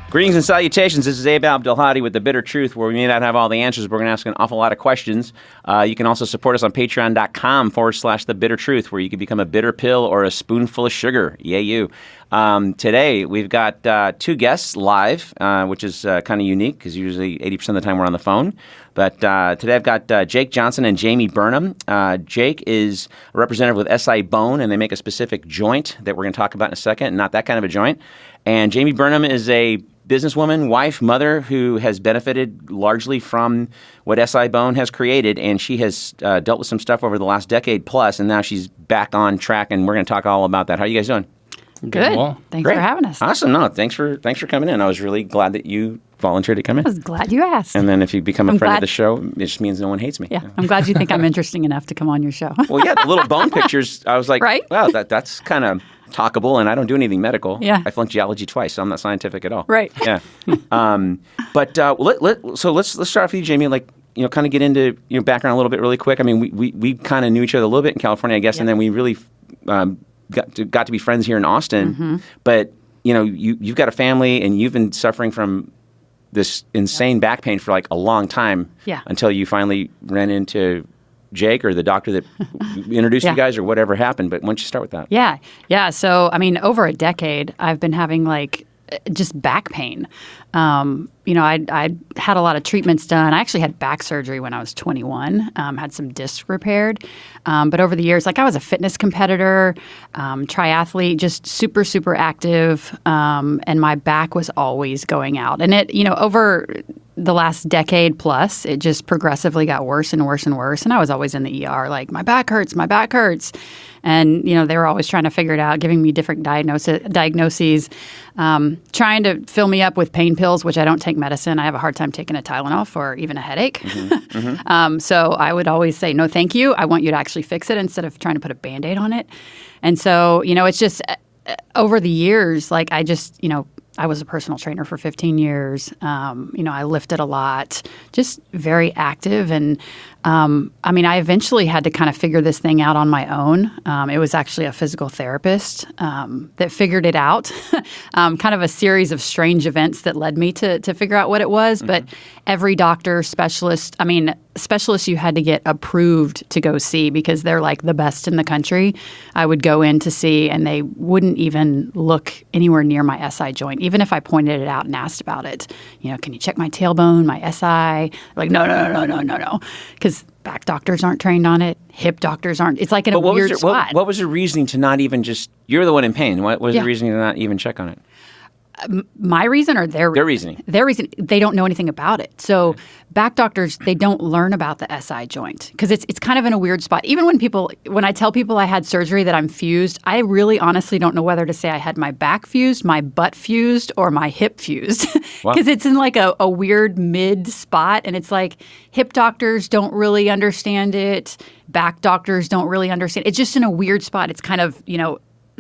Greetings and salutations. This is Abdelhadi with The Bitter Truth, where we may not have all the answers, but we're going to ask an awful lot of questions. You can also support us on patreon.com/The Bitter Truth, where you can become a bitter pill or a spoonful of sugar. Yay, you. Today, we've got two guests live, which is kind of unique because usually 80% of the time we're on the phone. But today I've got Jake Johnson and Jaime Burnham. Jake is a representative with SI Bone, and they make a specific joint that we're going to talk about in a second, not that kind of a joint. And Jaime Burnham is a businesswoman, wife, mother who has benefited largely from what SI Bone has created, and she has dealt with some stuff over the last decade plus, and now she's back on track, and we're going to talk all about that. How are you guys doing? Good. Well, thanks for having us. Awesome. No, thanks for coming in. I was really glad that you volunteered to come in. I was glad you asked. And then if you become a friend of the show, it just means no one hates me. Yeah, I'm glad you think I'm interesting enough to come on your show. Well, yeah, the little bone pictures, I was like, right? Wow, that's kind of talkable, and I don't do anything medical. Yeah. I flunked geology twice, so I'm not scientific at all. Right. Yeah. So let's start off with you, Jaime. Like, kind of get into your background a little bit really quick. I mean, we kind of knew each other a little bit in California, I guess, and then we really got to be friends here in Austin. Mm-hmm. But you've got a family, and you've been suffering from this insane back pain for like a long time. Yeah. Until you finally ran into Jake or the doctor that introduced you guys or whatever happened. But why don't you start with that? Yeah. So, I mean, over a decade, I've been having just back pain. I had a lot of treatments done. I actually had back surgery when I was 21, had some discs repaired. But over the years, I was a fitness competitor, triathlete, just super, super active. And my back was always going out. And it, over the last decade plus, it just progressively got worse and worse and worse. And I was always in the ER, like, my back hurts. And, they were always trying to figure it out, giving me different diagnoses, trying to fill me up with pain pills, which I don't take medicine. I have a hard time taking a Tylenol or even a headache. Mm-hmm. Mm-hmm. So I would always say, no, thank you. I want you to actually fix it instead of trying to put a Band-Aid on it. And so, it's just over the years, I was a personal trainer for 15 years. I lifted a lot, just very active. And I eventually had to kind of figure this thing out on my own. It was actually a physical therapist that figured it out, kind of a series of strange events that led me to figure out what it was. Mm-hmm. But every doctor, specialist you had to get approved to go see because they're like the best in the country. I would go in to see, and they wouldn't even look anywhere near my SI joint, even if I pointed it out and asked about it. Can you check my tailbone, my SI? Like, no. Because back doctors aren't trained on it. Hip doctors aren't. It's like in a weird spot. What was the reasoning to not even just, you're the one in pain. What was the reasoning to not even check on it? My reason or their reasoning? Their reason. They don't know anything about it. So back doctors, they don't learn about the SI joint because it's kind of in a weird spot. Even when I tell people I had surgery that I'm fused, I really honestly don't know whether to say I had my back fused, my butt fused, or my hip fused because it's in like a weird mid spot. And it's like hip doctors don't really understand it. Back doctors don't really understand. It's just in a weird spot. It's kind of,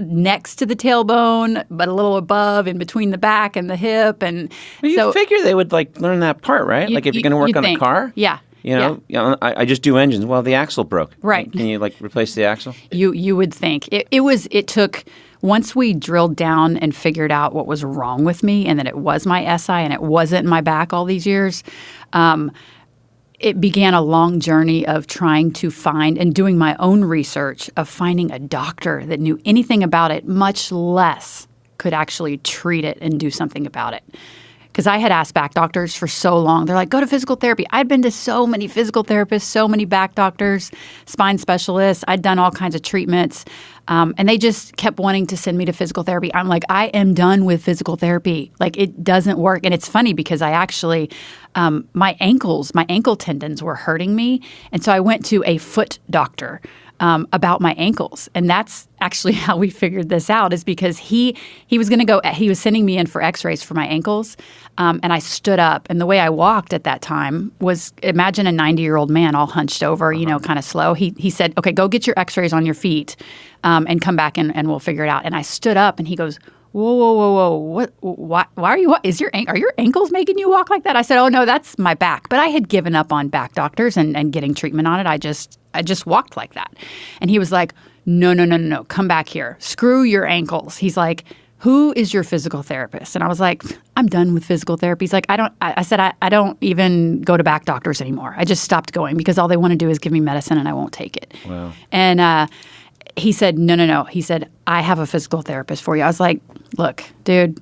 next to the tailbone, but a little above, in between the back and the hip, and you figure they would learn that part, right? If you're going to work on a car, I just do engines. Well, the axle broke, right? Can you replace the axle? You would think it took. Once we drilled down and figured out what was wrong with me, and that it was my SI and it wasn't my back all these years. It began a long journey of trying to find and doing my own research of finding a doctor that knew anything about it, much less could actually treat it and do something about it. Because I had asked back doctors for so long. They're like, go to physical therapy. I'd been to so many physical therapists, so many back doctors, spine specialists. I'd done all kinds of treatments. And they just kept wanting to send me to physical therapy. I'm like, I am done with physical therapy. It doesn't work. And it's funny because I actually, my ankle tendons were hurting me. And so I went to a foot doctor about my ankles. And that's actually how we figured this out, is because he was going to go, he was sending me in for x-rays for my ankles. And I stood up. And the way I walked at that time was, imagine a 90-year-old man all hunched over, kind of slow. He said, okay, go get your x-rays on your feet and come back and we'll figure it out. And I stood up and he goes, whoa, why are you, are your ankles making you walk like that? I said, oh no, that's my back. But I had given up on back doctors and getting treatment on it. I just walked like that. And he was like, no, come back here. Screw your ankles. He's like, who is your physical therapist? And I was like, I'm done with physical therapy. He's like, I said, I don't even go to back doctors anymore. I just stopped going because all they want to do is give me medicine and I won't take it. Wow. And he said, no. He said, I have a physical therapist for you. I was like, look, dude,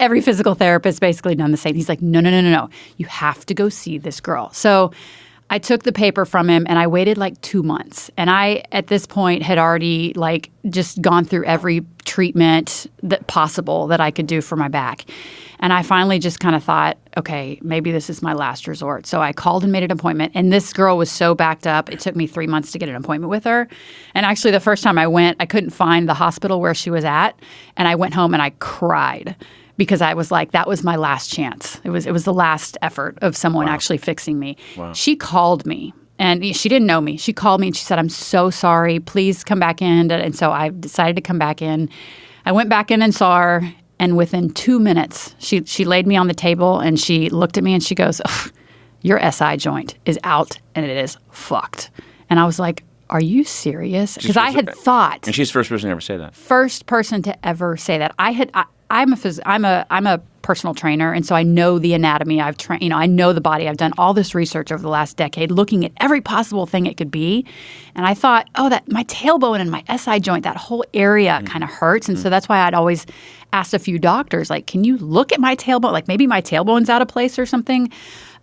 every physical therapist basically done the same. He's like, no. You have to go see this girl. So I took the paper from him and I waited like 2 months. And I, at this point, had already like just gone through every treatment that possible that I could do for my back. And I finally just kind of thought, okay, maybe this is my last resort. So I called and made an appointment. And this girl was so backed up, it took me 3 months to get an appointment with her. And actually, the first time I went, I couldn't find the hospital where she was at. And I went home and I cried because I was like, that was my last chance. It was the last effort of someone actually fixing me. Wow. She called me. And she didn't know me. She called me and she said, I'm so sorry. Please come back in. And so I decided to come back in. I went back in and saw her. And within 2 minutes, she laid me on the table and she looked at me and she goes, your SI joint is out and it is fucked. And I was like, are you serious? Because I had thought. And she's the first person to ever say that. First person to ever say that. I'm a personal trainer, and so I know the anatomy. I've trained, I know the body. I've done all this research over the last decade, looking at every possible thing it could be. And I thought, that my tailbone and my SI joint, that whole area kind of hurts. And so that's why I'd always asked a few doctors, like, can you look at my tailbone? Like maybe my tailbone's out of place or something.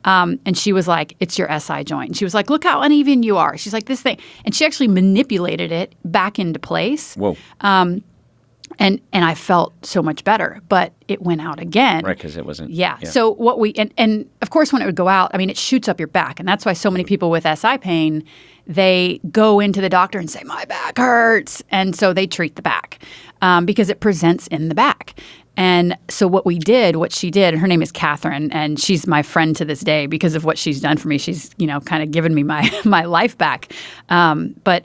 And she was like, it's your SI joint. And she was like, look how uneven you are. She's like, this thing. And she actually manipulated it back into place. Whoa. And I felt so much better, but it went out again. Right, because it wasn't. Yeah. So what and of course when it would go out, I mean, it shoots up your back. And that's why so many people with SI pain, they go into the doctor and say, my back hurts. And so they treat the back because it presents in the back. And so what she did, her name is Catherine, and she's my friend to this day because of what she's done for me. She's, kind of given me my life back. But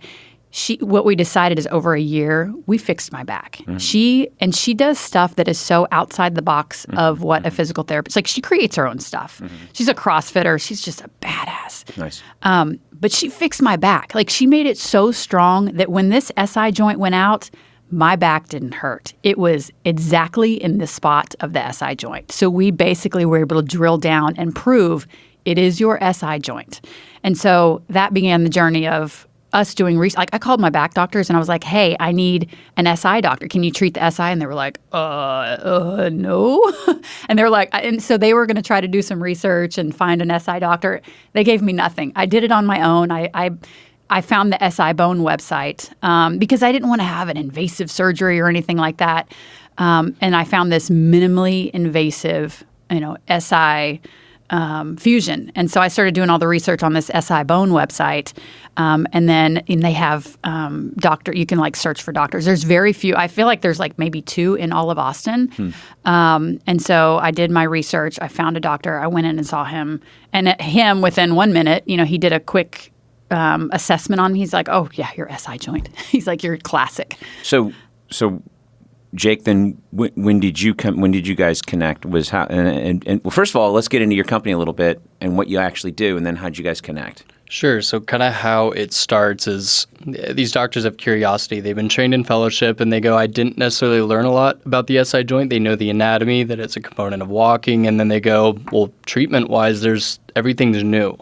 what we decided is over a year, we fixed my back. Mm-hmm. She does stuff that is so outside the box of what a physical therapist, like she creates her own stuff. Mm-hmm. She's a CrossFitter. She's just a badass. Nice. But she fixed my back. Like she made it so strong that when this SI joint went out, my back didn't hurt. It was exactly in the spot of the SI joint. So we basically were able to drill down and prove it is your SI joint. And so that began the journey of us doing research. Like I called my back doctors and I was like, hey, I need an SI doctor. Can you treat the SI? And they were like, no. And they were like, and so they were going to try to do some research and find an SI doctor. They gave me nothing. I did it on my own. I found the SI Bone website because I didn't want to have an invasive surgery or anything like that. And I found this minimally invasive, SI fusion. And so I started doing all the research on this SI Bone website. And then they have you can like search for doctors. There's very few. I feel like there's like maybe 2 in all of Austin. And so I did my research. I found a doctor. I went in and saw him. And within 1 minute, he did a quick assessment on me. He's like, oh, yeah, your SI joint. He's like, you're classic. So Jake, then when did you guys connect? Was how and well, first of all, let's get into your company a little bit and what you actually do, and then how'd you guys connect? Sure. So kind of how it starts is these doctors have curiosity. They've been trained in fellowship and they go, I didn't necessarily learn a lot about the SI joint. They know the anatomy, that it's a component of walking. And then they go, well, treatment-wise, everything's new.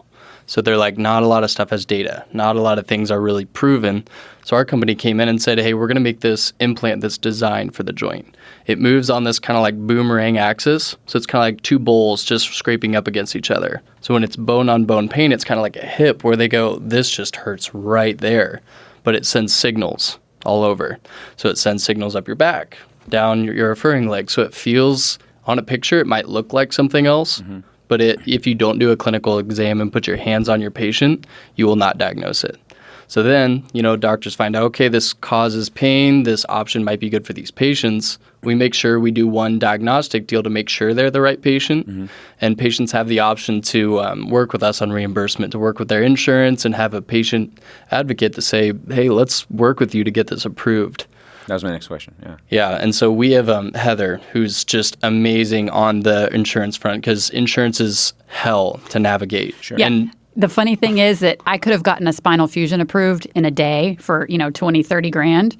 So they're like, not a lot of stuff has data. Not a lot of things are really proven. So our company came in and said, hey, we're going to make this implant that's designed for the joint. It moves on this kind of like boomerang axis. So it's kind of like 2 bowls just scraping up against each other. So when it's bone-on-bone pain, it's kind of like a hip where they go, this just hurts right there. But it sends signals all over. So it sends signals up your back, down your referring leg. So it feels, on a picture, it might look like something else. Mm-hmm. But if you don't do a clinical exam and put your hands on your patient, you will not diagnose it. So then, doctors find out, okay, this causes pain. This option might be good for these patients. We make sure we do one diagnostic deal to make sure they're the right patient. Mm-hmm. And patients have the option to work with us on reimbursement, to work with their insurance and have a patient advocate to say, hey, let's work with you to get this approved. That was my next question, yeah. Yeah, and so we have Heather, who's just amazing on the insurance front because insurance is hell to navigate. Sure. Yeah. And the funny thing is that I could have gotten a spinal fusion approved in a day for, 20, 30 grand.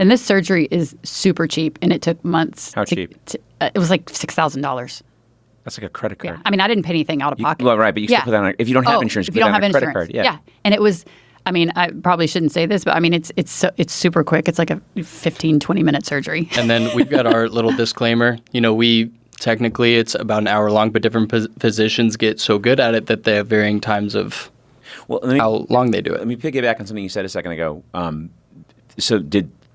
And this surgery is super cheap, and it took months. How cheap? It was like $6,000. That's like a credit card. Yeah. I mean, I didn't pay anything out of pocket. Well, right, but you still put that on, if you don't have insurance, if you don't have a credit insurance. card. Yeah. And it was, I mean, I probably shouldn't say this, but I mean, it's super quick. It's like a 15, 20-minute surgery. And then we've got our little disclaimer. Technically it's about an hour long, but different physicians get so good at it that they have varying times of how long they do it. Let me piggyback on something you said a second ago.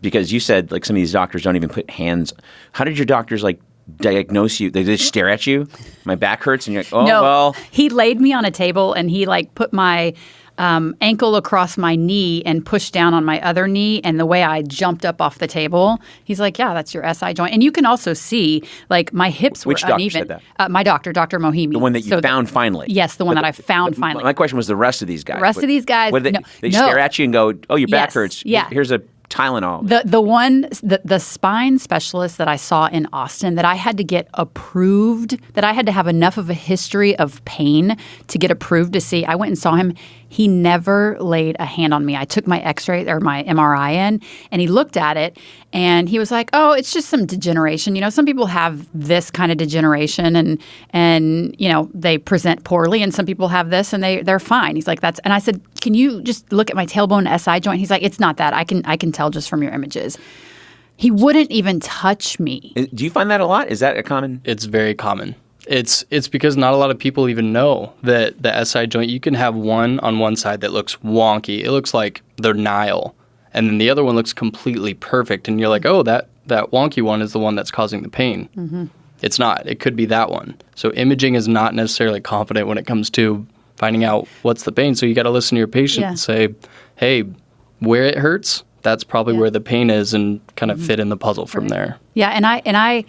Because you said like some of these doctors don't even put hands. How did your doctors like diagnose you? They just stare at you? My back hurts, and you're like, oh, no, well. He laid me on a table, and he like put my ankle across my knee and pushed down on my other knee. And the way I jumped up off the table, he's like, yeah, that's your SI joint. And you can also see like my hips were uneven. Which doctor said that? My doctor, Dr. Mohimi. The one that you found finally? Yes, the one that I found finally. My question was the rest of these guys. The rest of these guys, they stare at you and go, oh, your back hurts. Yeah. Here's a Tylenol. The spine specialist that I saw in Austin that I had to get approved, that I had to have enough of a history of pain to get approved to see. I went and saw him. He never laid a hand on me. I took my x-ray or my MRI in, and he looked at it, and he was like, oh, it's just some degeneration. Some people have this kind of degeneration, and they present poorly, and some people have this, and they're fine. He's like, that's, and I said, can you just look at my tailbone SI joint? He's like, it's not that. I can tell just from your images. He wouldn't even touch me. Do you find that a lot? Is that a common? It's very common. It's because not a lot of people even know that the SI joint, you can have one on one side that looks wonky. It looks like they're Nile. And then the other one looks completely perfect. And you're like, oh, that wonky one is the one that's causing the pain. Mm-hmm. It's not. It could be that one. So imaging is not necessarily confident when it comes to finding out what's the pain. So you got to listen to your patient and say, hey, where it hurts, that's probably where the pain is, and kind of fit in the puzzle from there. Yeah, and I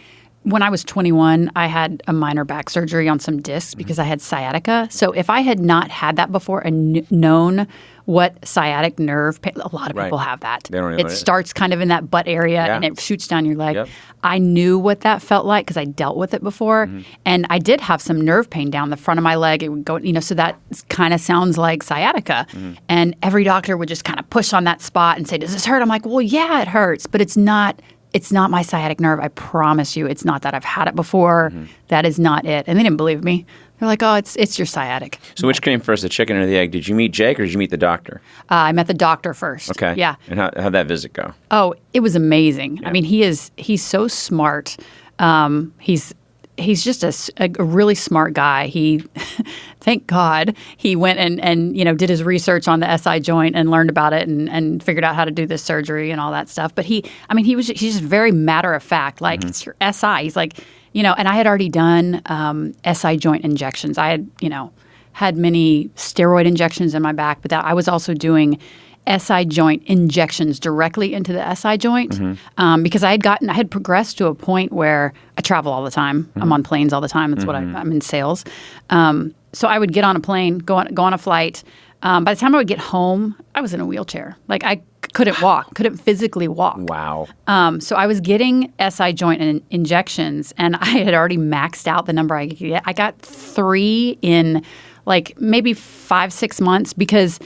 when I was 21, I had a minor back surgery on some discs because I had sciatica. So if I had not had that before and known what sciatic nerve pain, a lot of people have that. They don't it starts kind of in that butt area and it shoots down your leg. Yep. I knew what that felt like because I dealt with it before. Mm-hmm. And I did have some nerve pain down the front of my leg. It would go, so that kind of sounds like sciatica. Mm-hmm. And every doctor would just kind of push on that spot and say, does this hurt? I'm like, well, yeah, it hurts, but it's not my sciatic nerve. I promise you, it's not that. I've had it before. Mm-hmm. That is not it. And they didn't believe me. They're like, oh, it's your sciatic. So which came first, the chicken or the egg? Did you meet Jake or did you meet the doctor? I met the doctor first. Okay. Yeah. And how'd that visit go? Oh, it was amazing. Yeah. I mean, he's so smart. He's just a really smart guy. He, thank God, he went and did his research on the SI joint and learned about it and figured out how to do this surgery and all that stuff. But he's just very matter of fact. Like, it's your SI. He's like, and I had already done SI joint injections. I had many steroid injections in my back, but I was also doing SI joint injections directly into the SI joint because I had progressed to a point where I travel all the time. Mm-hmm. I'm on planes all the time. That's what I'm in sales. So I would get on a plane, go on a flight. By the time I would get home, I was in a wheelchair. Like, I couldn't walk, couldn't physically walk. Wow. So I was getting SI joint injections, and I had already maxed out the number I could get. I got 3 in like maybe 5-6 months because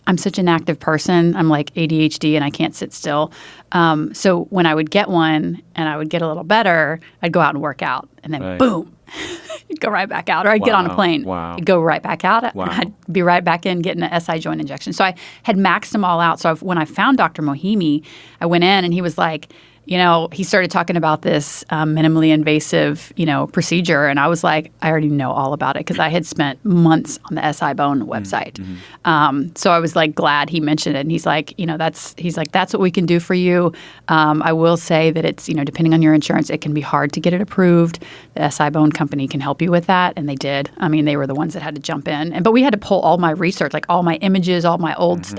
I'm such an active person. I'm like ADHD and I can't sit still. So when I would get one and I would get a little better, I'd go out and work out. And then boom, you'd go right back out. Or I'd get on a plane. Wow. You'd go right back out. Wow. And I'd be right back in getting an SI joint injection. So I had maxed them all out. So when I found Dr. Mohimi, I went in and he was like, he started talking about this minimally invasive, procedure. And I was like, I already know all about it because I had spent months on the SI Bone website. Mm-hmm. So I was like glad he mentioned it. And he's like, that's what we can do for you. I will say that it's, depending on your insurance, it can be hard to get it approved. The SI Bone company can help you with that. And they did. I mean, they were the ones that had to jump in. But we had to pull all my research, like all my images, all my old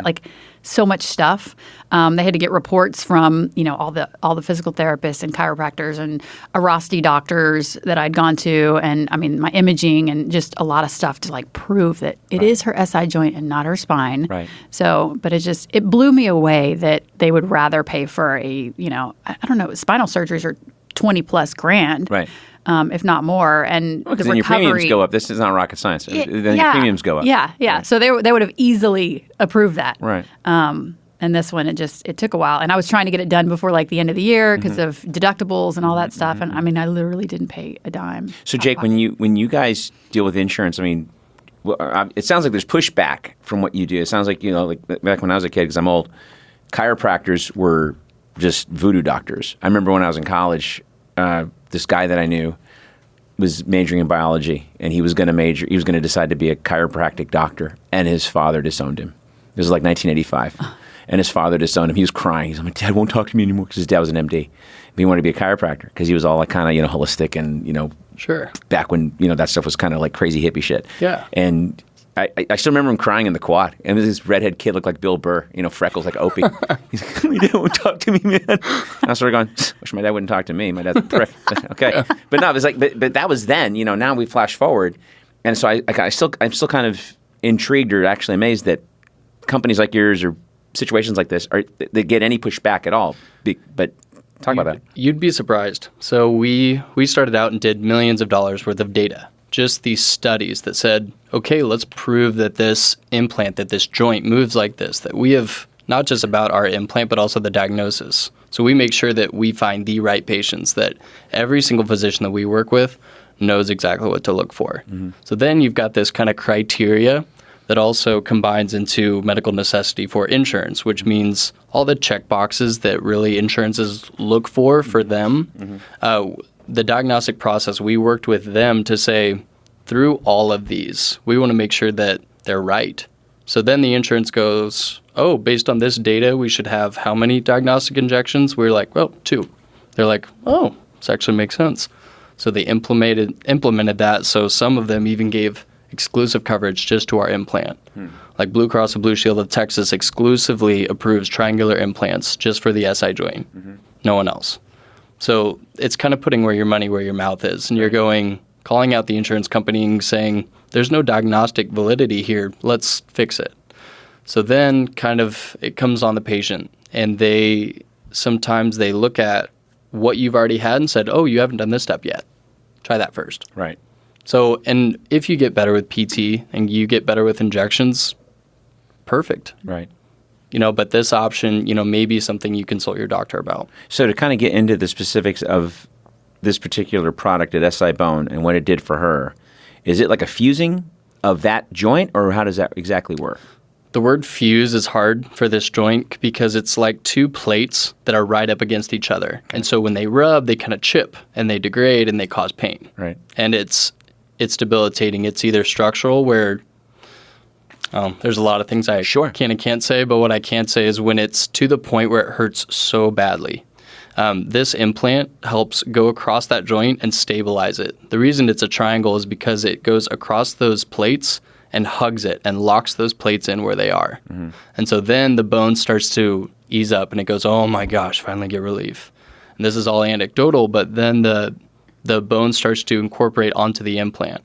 so much stuff. They had to get reports from, all the physical therapists and chiropractors and Arasti doctors that I'd gone to, and I mean my imaging and just a lot of stuff to like prove that it is her SI joint and not her spine. Right. So, but it blew me away that they would rather pay for I don't know, spinal surgeries are $20,000+. Right. If not more, and the then your premiums go up. This is not rocket science. Then your premiums go up. Yeah. Right. So they would have easily approved that. Right. And And this one, it took a while. And I was trying to get it done before like the end of the year because of deductibles and all that stuff. And I mean, I literally didn't pay a dime. So Jake, when you guys deal with insurance, I mean, it sounds like there's pushback from what you do. It sounds like, like back when I was a kid, because I'm old, chiropractors were just voodoo doctors. I remember when I was in college, this guy that I knew was majoring in biology, and he was going to decide to be a chiropractic doctor, and his father disowned him. This was like 1985. And his father disowned him. He was crying. He's like, my dad won't talk to me anymore, because his dad was an MD. But he wanted to be a chiropractor because he was all like kind of, holistic and, Sure. back when, that stuff was kind of like crazy hippie shit. Yeah. And I still remember him crying in the quad. And this redhead kid looked like Bill Burr, freckles like Opie. He's like, my dad won't talk to me, man. And I started going, wish my dad wouldn't talk to me. My dad's a prick. Okay. But no, it was like, but that was then, now we flash forward. And so I'm still kind of intrigued or actually amazed that companies like yours or situations like this, they get any pushback at all. But talk about that. You'd be surprised. So we started out and did millions of dollars worth of data. Just these studies that said, okay, let's prove that this implant, that this joint moves like this, that we have not just about our implant, but also the diagnosis. So we make sure that we find the right patients, that every single physician that we work with knows exactly what to look for. Mm-hmm. So then you've got this kind of criteria that also combines into medical necessity for insurance, which means all the check boxes that really insurances look for them. Mm-hmm. The diagnostic process, we worked with them to say, through all of these, we want to make sure that they're right. So then the insurance goes, oh, based on this data, we should have how many diagnostic injections? We're like, well, 2. They're like, oh, this actually makes sense. So they implemented that, so some of them even gave exclusive coverage just to our implant. Like Blue Cross and Blue Shield of Texas exclusively approves triangular implants just for the SI joint. Mm-hmm. No one else. So it's kind of putting where your mouth is, and you're calling out the insurance company and saying, there's no diagnostic validity here, let's fix it. So then kind of it comes on the patient, and sometimes they look at what you've already had and said, oh, you haven't done this step yet. Try that first. Right. So, and if you get better with PT and you get better with injections, perfect. Right. But this option, may be something you consult your doctor about. So to kind of get into the specifics of this particular product at SI Bone and what it did for her, is it like a fusing of that joint, or how does that exactly work? The word fuse is hard for this joint because it's like 2 plates that are right up against each other. Okay. And so when they rub, they kind of chip and they degrade and they cause pain. Right. And it's debilitating. It's either structural where there's a lot of things I can and can't say, but what I can say is when it's to the point where it hurts so badly. This implant helps go across that joint and stabilize it. The reason it's a triangle is because it goes across those plates and hugs it and locks those plates in where they are. Mm-hmm. And so then the bone starts to ease up and it goes, oh my gosh, finally get relief. And this is all anecdotal, but then the bone starts to incorporate onto the implant.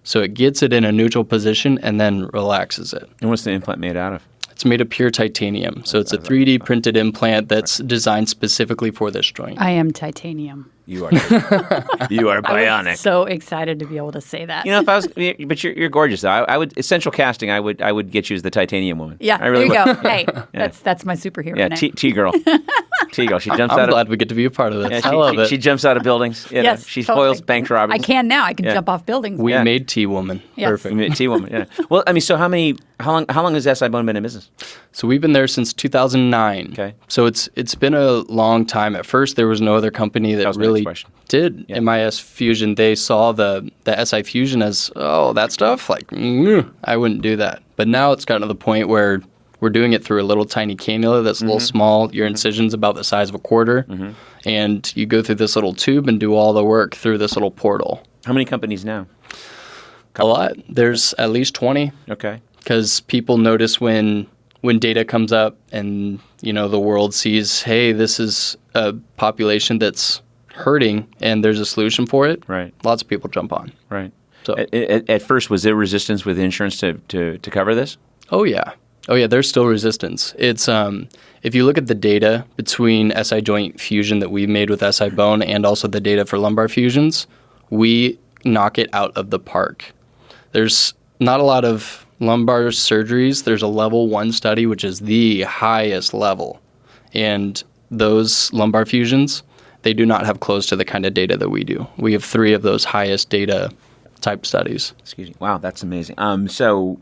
So it gets it in a neutral position and then relaxes it. And what's the implant made out of? It's made of pure titanium. So it's a 3D printed implant that's designed specifically for this joint. I am titanium. You are bionic. I was so excited to be able to say that. If I was, but you're gorgeous though. I would essential casting. I would get you as the titanium woman. Yeah, I really there you would. go. Hey, that's my superhero name. T girl. She jumps out. I'm glad we get to be a part of this. Yeah, I love it. She jumps out of buildings. Yes, she totally. foils bank robbers. I can now. I can jump off buildings. We made T-Woman. Yes. Perfect. We made T-Woman. Yeah. Well, I mean, so how long has SI Bone been in business? So we've been there since 2009. Okay. So it's been a long time. At first, there was no other company that really did MIS fusion. They saw the SI fusion as, oh, that stuff? Like, I wouldn't do that. But now it's gotten to the point where we're doing it through a little tiny cannula that's a little small. Your incision's about the size of a quarter. Mm-hmm. And you go through this little tube and do all the work through this little portal. How many companies now? A lot. There's at least 20. Okay. Because people notice when data comes up and, the world sees, hey, this is a population that's hurting and there's a solution for it. Right. Lots of people jump on. Right. So at first, was there resistance with insurance to cover this? Oh, yeah. There's still resistance. It's if you look at the data between SI joint fusion that we've made with SI bone and also the data for lumbar fusions, we knock it out of the park. There's not a lot of lumbar surgeries, there's a level 1 study, which is the highest level. And those lumbar fusions, they do not have close to the kind of data that we do. We have 3 of those highest data type studies. Excuse me. Wow, that's amazing. So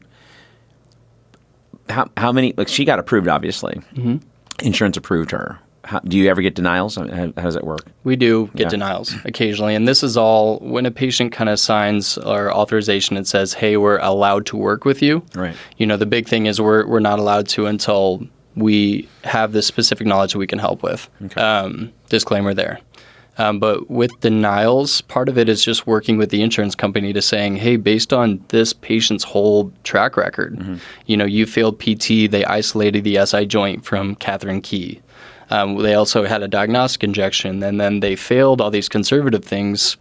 how many, like she got approved, obviously. Mm-hmm. Insurance approved her. Do you ever get denials? How does that work? We do get denials occasionally. And this is all when a patient kind of signs our authorization and says, hey, we're allowed to work with you. Right. The big thing is we're not allowed to until we have the specific knowledge that we can help with. Okay. Disclaimer there. But with denials, part of it is just working with the insurance company to saying, hey, based on this patient's whole track record, you failed PT, they isolated the SI joint from Catherine Key. They also had a diagnostic injection, and then they failed all these conservative things.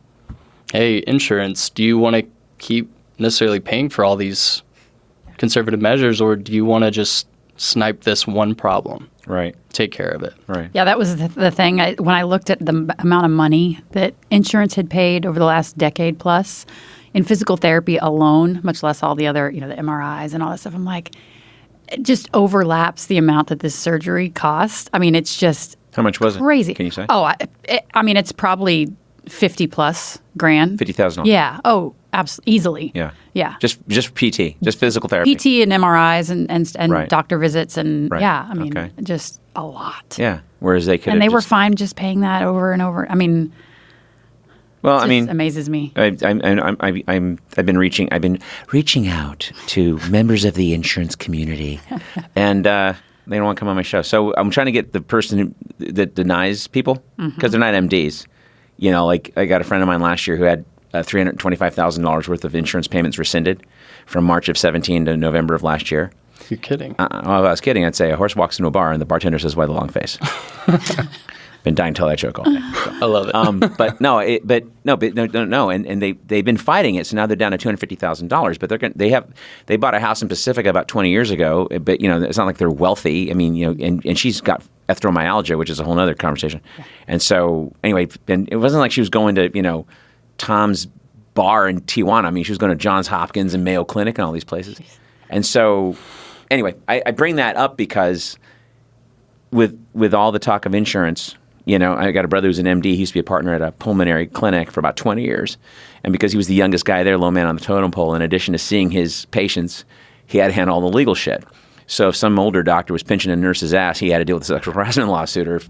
Hey, insurance, do you want to keep necessarily paying for all these conservative measures, or do you want to just snipe this one problem? Right. Take care of it. Right. Yeah, that was the thing. When I looked at the amount of money that insurance had paid over the last decade plus in physical therapy alone, much less all the other, the MRIs and all that stuff, I'm like, it just overlaps the amount that this surgery cost. I mean, it's just how much was crazy. It? Can you say? Oh, I mean, it's probably 50 plus grand. $50,000. Yeah. Oh, absolutely, easily. Yeah. Yeah. Just PT, just physical therapy. PT and MRIs and Right. doctor visits and I mean, Okay. just a lot. Yeah. Whereas they could. And they were fine just paying that over and over. I mean. Well, I mean, amazes me. I've been reaching out to members of the insurance community, and they don't want to come on my show. So I'm trying to get the person that denies people because they're not MDs. Like I got a friend of mine last year who had $325,000 worth of insurance payments rescinded from March of 17 to November of last year. You're kidding. Well, if I was kidding, I'd say a horse walks into a bar and the bartender says, "Why the long face?" Been dying to tell that joke all day. So. I love it. But no, and they've been fighting it. So now they're down to $250,000. But they bought a house in Pacifica about 20 years ago. But it's not like they're wealthy. I mean, and she's got ephthromyalgia, which is a whole other conversation. Yeah. And so anyway, and it wasn't like she was going to Tom's bar in Tijuana. I mean, she was going to Johns Hopkins and Mayo Clinic and all these places. And so anyway, I bring that up because with all the talk of insurance. I got a brother who's an MD. He used to be a partner at a pulmonary clinic for about 20 years. And because he was the youngest guy there, low man on the totem pole, in addition to seeing his patients, he had to handle all the legal shit. So if some older doctor was pinching a nurse's ass, he had to deal with a sexual harassment lawsuit. Or,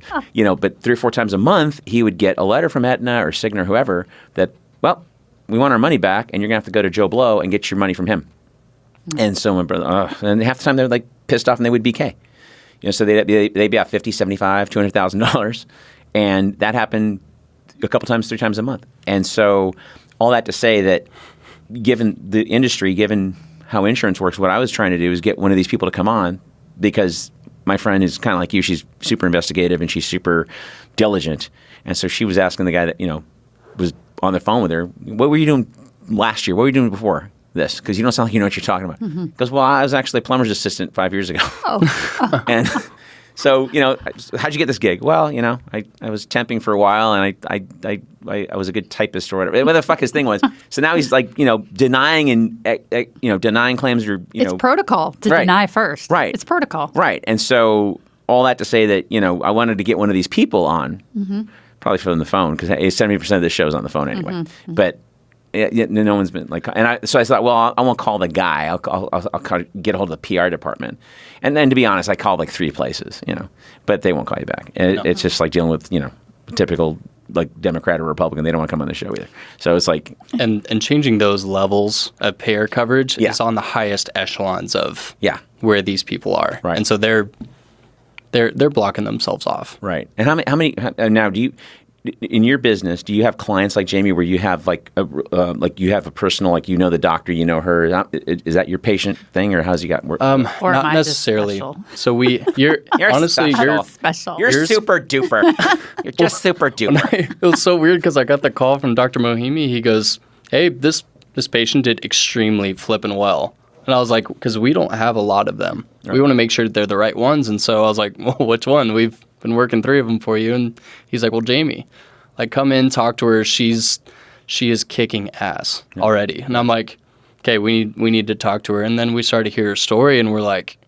but 3 or 4 times a month, he would get a letter from Aetna or Cigna or whoever that, well, we want our money back, and you're going to have to go to Joe Blow and get your money from him. Mm-hmm. And so my brother, and half the time they're like pissed off and they would BK. So they'd be out $50,000, $75,000, $200,000, and that happened a couple times, 3 times a month. And so all that to say that given the industry, given how insurance works, what I was trying to do is get one of these people to come on because my friend is kind of like you. She's super investigative and she's super diligent. And so she was asking the guy that, was on the phone with her, what were you doing last year? What were you doing before this? Because you don't sound like you know what you're talking about. Mm-hmm. He goes, well, I was actually a plumber's assistant 5 years ago. Oh. And so, how'd you get this gig? Well, I was temping for a while, and I was a good typist or whatever the fuck his thing was. So now he's like, denying and denying claims or it's protocol to deny first. Right. It's protocol. Right. And so all that to say that I wanted to get one of these people on, probably from the phone because 70% of this show is on the phone anyway. Mm-hmm. But no one's been like, so I thought, well, I won't call the guy. I'll get a hold of the PR department. And then to be honest, I called like 3 places, but they won't call you back. It's just like dealing with, typical like Democrat or Republican. They don't want to come on the show either. So it's like, and changing those levels of payer coverage is on the highest echelons of where these people are. Right. And so they're blocking themselves off. Right. And how many now do you? In your business, do you have clients like Jaime where you have you have a personal, the doctor, her? Is that your patient thing, or how's you got work? Or not necessarily. So you're honestly, you're special. You're super duper. You're just super duper. It was so weird because I got the call from Dr. Mohimi. He goes, "Hey, this patient did extremely flippin' well." And I was like, because we don't have a lot of them. Right. We want to make sure that they're the right ones. And so I was like, well, which one? We've been working 3 of them for you. And he's like, well, Jaime, come in, talk to her. She is kicking ass already. And I'm like, okay, we need to talk to her. And then we started to hear her story, and we're like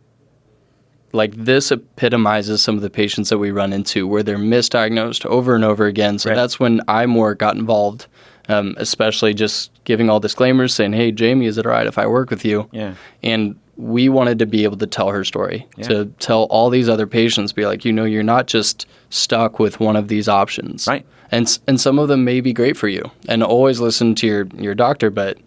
this epitomizes some of the patients that we run into where they're misdiagnosed over and over again. So that's when I more got involved, especially just giving all disclaimers saying, hey, Jamie, is it all right if I work with you? Yeah. And we wanted to be able to tell her story, to tell all these other patients, be like, you're not just stuck with one of these options. Right. And some of them may be great for you. And always listen to your doctor, but,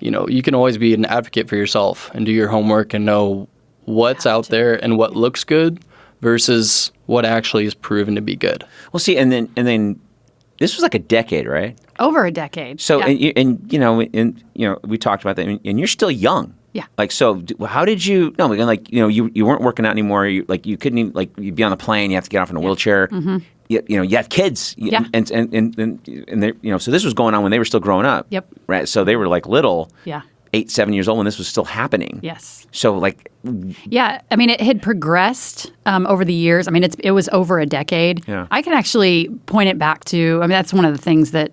you can always be an advocate for yourself and do your homework and know what's out there and what looks good versus what actually is proven to be good. Well, see, and then this was like a decade, right? Over a decade. So, and we talked about that, and you're still young. Yeah. Like, so how did you, you weren't working out anymore. You couldn't even, you'd be on the plane, you have to get off in a wheelchair. Mm-hmm. You have kids. Yeah. And they, so this was going on when they were still growing up. Yep. Right. So they were little. Yeah. 8, 7 years old when this was still happening. Yes. So yeah, I mean, it had progressed over the years. I mean, it was over a decade. Yeah. I can actually point it back to, that's one of the things that,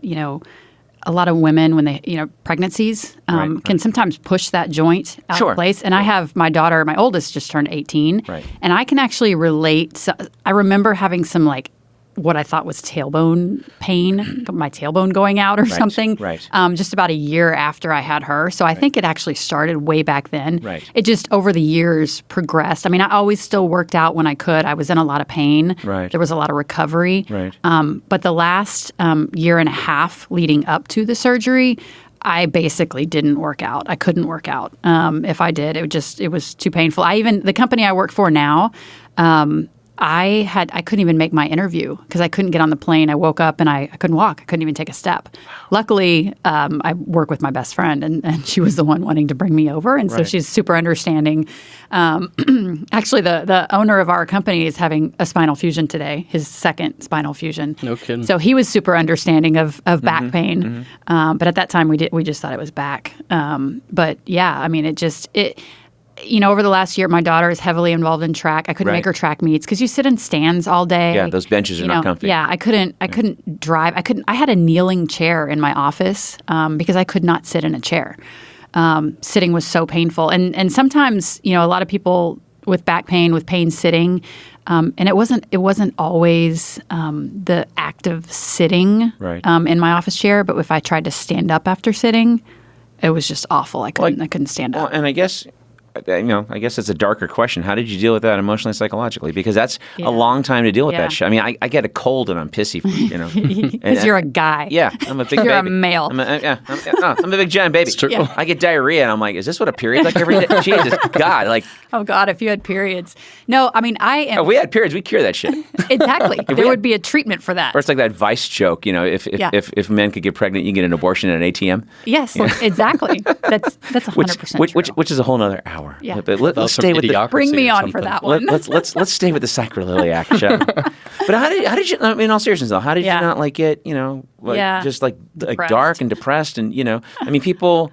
a lot of women when they, pregnancies can sometimes push that joint out of place. And I have my daughter, my oldest just turned 18. Right. And I can actually relate. So I remember having some what I thought was tailbone pain, my tailbone going out or something, just about a year after I had her. So I think it actually started way back then. Right. It just over the years progressed. I mean, I always still worked out when I could. I was in a lot of pain. Right. There was a lot of recovery. Right. But the last year and a half leading up to the surgery, I basically didn't work out. I couldn't work out. If I did, it was too painful. The company I work for now, I couldn't even make my interview because I couldn't get on the plane. I woke up and I couldn't walk. I couldn't even take a step. Luckily, I work with my best friend, and she was the one wanting to bring me over, and so she's super understanding. Actually, the owner of our company is having a spinal fusion today, his second spinal fusion. No kidding. So he was super understanding of back pain, but at that time we just thought it was back. But yeah, I mean, over the last year, my daughter is heavily involved in track. I couldn't make her track meets because you sit in stands all day. Yeah, those benches are not comfy. Yeah, I couldn't drive. I had a kneeling chair in my office because I could not sit in a chair. Sitting was so painful. And sometimes, a lot of people with back pain, with pain sitting, and it wasn't always the act of sitting in my office chair, but if I tried to stand up after sitting, it was just awful. I couldn't stand up. Well, and I guess it's a darker question. How did you deal with that emotionally, psychologically? Because that's a long time to deal with that shit. I mean, I get a cold and I'm pissy, Because you're a guy. Yeah, I'm a big baby. You're a male. I'm a big giant baby. It's true. Yeah. I get diarrhea and I'm like, is this what a period's like every day? Jesus, God, Oh God, if you had periods. No, I mean, I am. If we had periods, we'd cure that shit. Exactly. There would be a treatment for that. Or it's like that Vice joke, if men could get pregnant, you can get an abortion at an ATM. Yes, exactly. That's 100% which is a whole other hour. Yeah. But let's stay with bring me on for that one. Let's stay with the sacroiliac show. But how did you? I mean, in all seriousness though, how did you not get just dark and depressed and I mean, people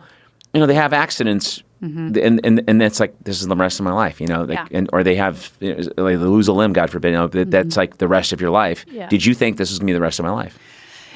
they have accidents. Mm-hmm. And that's like, this is the rest of my life, or they have they lose a limb, God forbid. That's like the rest of your life. Yeah. Did you think this was gonna be the rest of my life?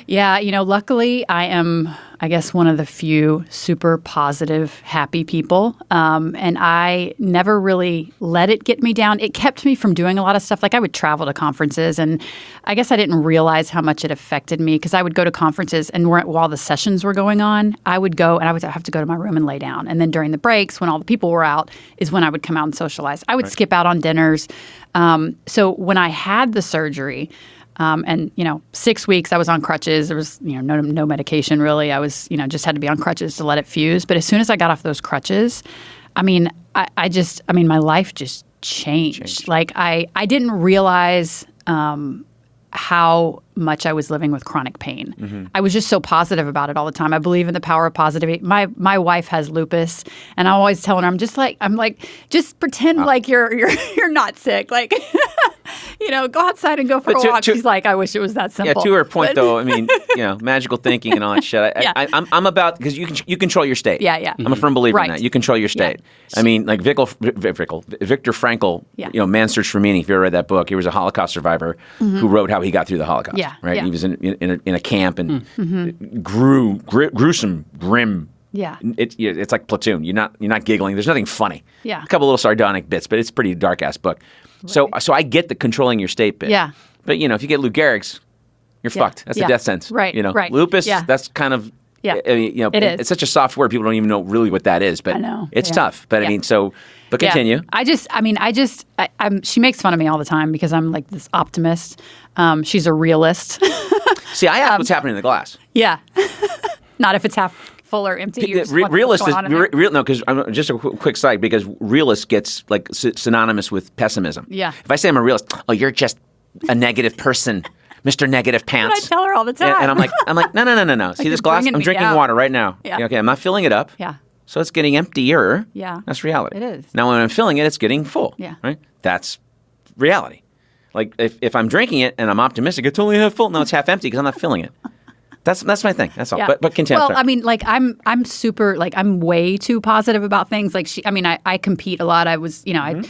Yeah, luckily I am, I guess, one of the few super positive, happy people. And I never really let it get me down. It kept me from doing a lot of stuff. Like I would travel to conferences, and I guess I didn't realize how much it affected me because I would go to conferences, and while the sessions were going on, I would go and I would have to go to my room and lay down. And then during the breaks, when all the people were out, is when I would come out and socialize. I would skip out on dinners. So when I had the surgery, and 6 weeks I was on crutches. There was no medication really. I was just had to be on crutches to let it fuse. But as soon as I got off those crutches, I mean my life just changed. Like I didn't realize how much I was living with chronic pain. Mm-hmm. I was just so positive about it all the time. I believe in the power of positivity. My wife has lupus, and I'm always telling her, just pretend like you're not sick. Like, go outside and go for a walk. She's like, I wish it was that simple. Yeah, to her point though, I mean, magical thinking and all that shit. I'm about, because you control your state. Yeah. I'm a firm believer in that. You control your state. Yeah. I mean, like Viktor Frankl, Man's Search for Meaning. If you ever read that book, he was a Holocaust survivor who wrote how he got through the Holocaust. Yeah. Right. Yeah. He was in a camp and gruesome, grim Yeah. It's like Platoon. You're not giggling. There's nothing funny. Yeah. A couple little sardonic bits, but it's a pretty dark ass book. Right. So I get the controlling your state bit. Yeah. But if you get Lou Gehrig's, you're fucked. That's a death sentence. Right. Right. Lupus. That's kind of. Yeah. It is. It's such a soft word. People don't even know really what that is. But I know. It's tough. But I mean, but continue. She makes fun of me all the time because I'm like this optimist. She's a realist. See, I ask what's happening in the glass. Yeah. Not if it's half full or empty. Realist is real. No, because just a quick side, because realist gets like synonymous with pessimism. Yeah. If I say I'm a realist, you're just a negative person, Mr. Negative Pants. I tell her all the time. And I'm like, no. See this glass? I'm drinking water right now. Yeah. Okay, I'm not filling it up. Yeah. So it's getting emptier. Yeah. That's reality. It is. Now when I'm filling it, it's getting full. Yeah. Right? That's reality. Like if I'm drinking it and I'm optimistic, it's only half full. No, it's half empty because I'm not filling it. That's my thing. That's all. Yeah. But continue. Well, I mean, like I'm super I'm way too positive about things. Like I compete a lot. I was I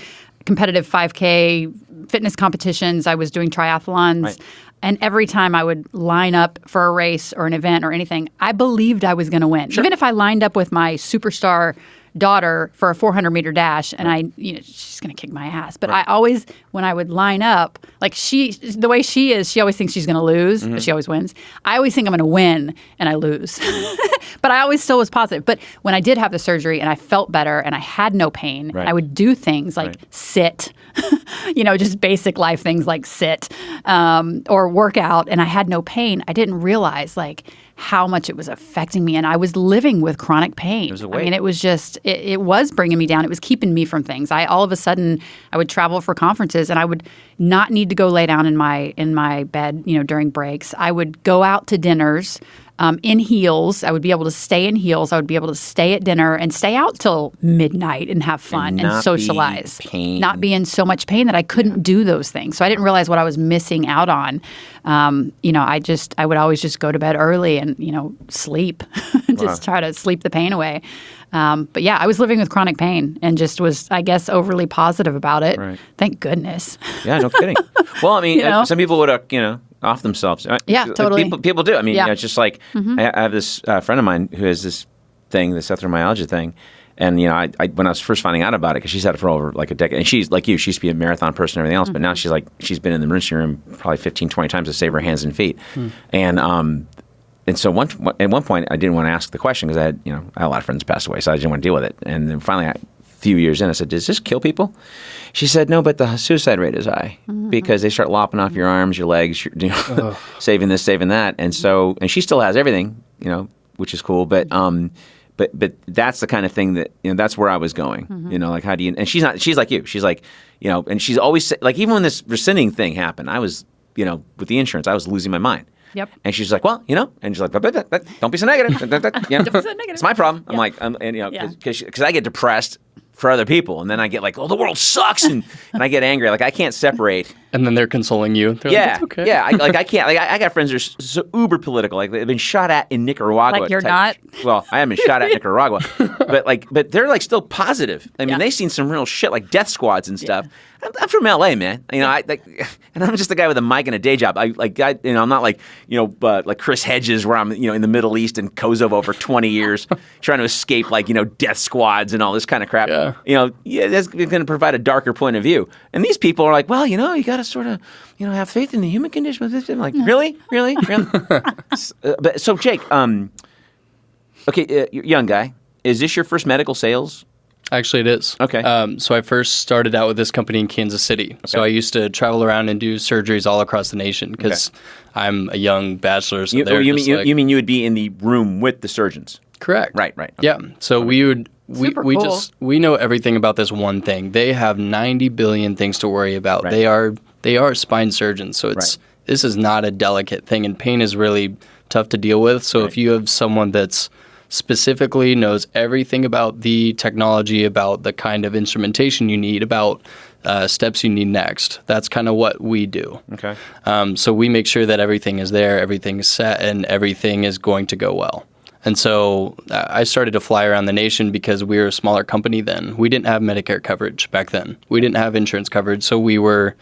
competitive 5K fitness competitions. I was doing triathlons. Right. And every time I would line up for a race or an event or anything, I believed I was going to win. Sure. Even if I lined up with my superstar daughter for a 400-meter dash, and she's going to kick my ass. But I always, when I would line up, like the way she is, she always thinks she's going to lose, but she always wins. I always think I'm going to win, and I lose. But I always still was positive. But when I did have the surgery and I felt better and I had no pain, I would do things like sit, just basic life things like sit or work out, and I had no pain. I didn't realize how much it was affecting me. And I was living with chronic pain. It was a weight. I mean, it was just, it was bringing me down. It was keeping me from things. All of a sudden, I would travel for conferences and I would not need to go lay down in my bed, during breaks. I would go out to dinners in heels. I would be able to stay in heels. I would be able to stay at dinner and stay out till midnight and have fun and socialize. Not be in so much pain that I couldn't do those things. So I didn't realize what I was missing out on. I would always just go to bed early and, sleep, just try to sleep the pain away. But yeah, I was living with chronic pain and just was, I guess, overly positive about it. Right. Thank goodness. Yeah, no kidding. Well, I mean, some people would, off themselves. Yeah, totally. People do. I mean, it's just like I have this friend of mine who has this thing, this epithermyalgia thing. And, I when I was first finding out about it, because she's had it for over like a decade, and she's like you, she used to be a marathon person and everything else, but now she's been in the emergency room probably 15, 20 times to save her hands and feet. And so at one point, I didn't want to ask the question because I had a lot of friends passed away, so I didn't want to deal with it. And then finally, a few years in, I said, "Does this kill people?" She said, "No, but the suicide rate is high because they start lopping off your arms, your legs, saving this, saving that." And she still has everything, which is cool, but that's the kind of thing that that's where I was going. Like how do you? And she's like you. She's like and she's always like, even when this rescinding thing happened, I was with the insurance, I was losing my mind. Yep. And she's like, well, and she's like, but don't be so negative. It's my problem. I'm like, because I get depressed for other people, and then I get like, oh, the world sucks, and I get angry. Like I can't separate. And then they're consoling you. They're like, it's okay. Yeah. I can't. Like I got friends that are so uber political. Like they've been shot at in Nicaragua. Like you're not. Well, I haven't been shot at Nicaragua, but they're like still positive. I mean, they've seen some real shit like death squads and stuff. I'm from LA, man. And I'm just a guy with a mic and a day job. I'm not like like Chris Hedges, where I'm in the Middle East and Kosovo for 20 years, trying to escape death squads and all this kind of crap. That's going to provide a darker point of view. And these people are like, well, you got to sort of have faith in the human condition. I'm like, really? So Jake, okay, young guy, is this your first medical sales? Actually, it is. Okay. So I first started out with this company in Kansas City. Okay. So I used to travel around and do surgeries all across the nation because I'm a young bachelor. So you mean you would be in the room with the surgeons? Correct. Right. Okay. Yeah. So we know everything about this one thing. They have 90 billion things to worry about. Right. They are spine surgeons. So this is not a delicate thing, and pain is really tough to deal with. So if you have someone that's specifically knows everything about the technology, about the kind of instrumentation you need, about steps you need next. That's kind of what we do. Okay. So we make sure that everything is there, everything is set, and everything is going to go well. And so I started to fly around the nation because we were a smaller company then. We didn't have Medicare coverage back then. We didn't have insurance coverage, so we were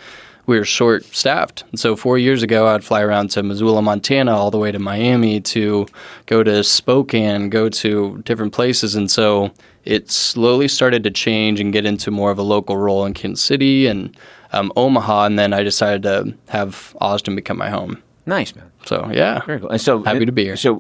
we were short-staffed. And so 4 years ago, I'd fly around to Missoula, Montana, all the way to Miami to go to Spokane, go to different places. And so it slowly started to change and get into more of a local role in Kansas City and Omaha. And then I decided to have Austin become my home. Nice, man. So, yeah. Very cool. And so, happy to be here. So,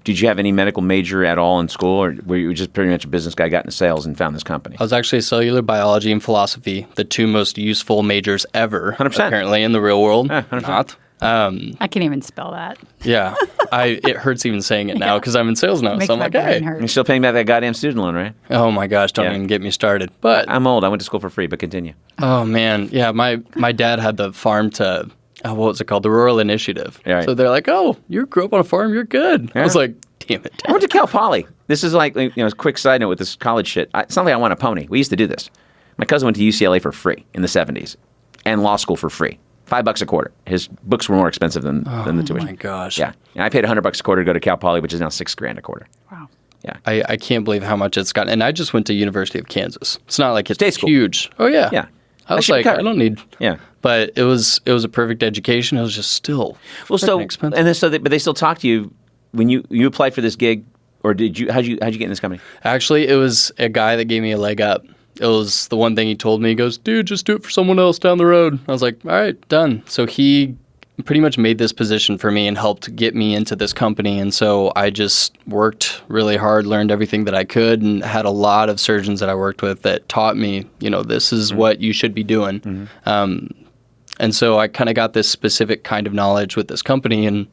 did you have any medical major at all in school, or were you just pretty much a business guy, got into sales, and found this company? I was actually cellular biology and philosophy, the two most useful majors ever, 100%. Apparently, in the real world. Yeah, 100%. Not. I can't even spell that. Yeah. It hurts even saying it now because I'm in sales now. Makes So I'm my like, brain hey. hurt. You're still paying back that goddamn student loan, right? Oh my gosh, don't Yeah. even get me started. But, I'm old. I went to school for free, but continue. oh man, yeah, my dad had the farm to, what was it called? The Rural Initiative. Yeah, right. So they're like, oh, you grew up on a farm, you're good. Yeah. I was like, damn it, I Dad. went to Cal Poly. This is like, a quick side note with this college shit. It's not like I want a pony. We used to do this. My cousin went to UCLA for free in the 70s and law school for free. $5 a quarter. His books were more expensive than the tuition. Oh my gosh. Yeah. And I paid $100 a quarter to go to Cal Poly, which is now $6,000 a quarter. Wow. Yeah. I can't believe how much it's gotten. And I just went to University of Kansas. It's not like it's State school. huge. Oh, yeah. Yeah. I was should like, cover. I don't need. Yeah. But it was a perfect education. It was just still Well, so freaking expensive. and then but they still talk to you when you applied for this gig, or did you? How'd you get in this company? Actually, it was a guy that gave me a leg up. It was the one thing he told me. He goes, dude, just do it for someone else down the road. I was like, all right, done. So he pretty much made this position for me and helped get me into this company. And so I just worked really hard, learned everything that I could, and had a lot of surgeons that I worked with that taught me, this is what you should be doing. And so I kind of got this specific kind of knowledge with this company and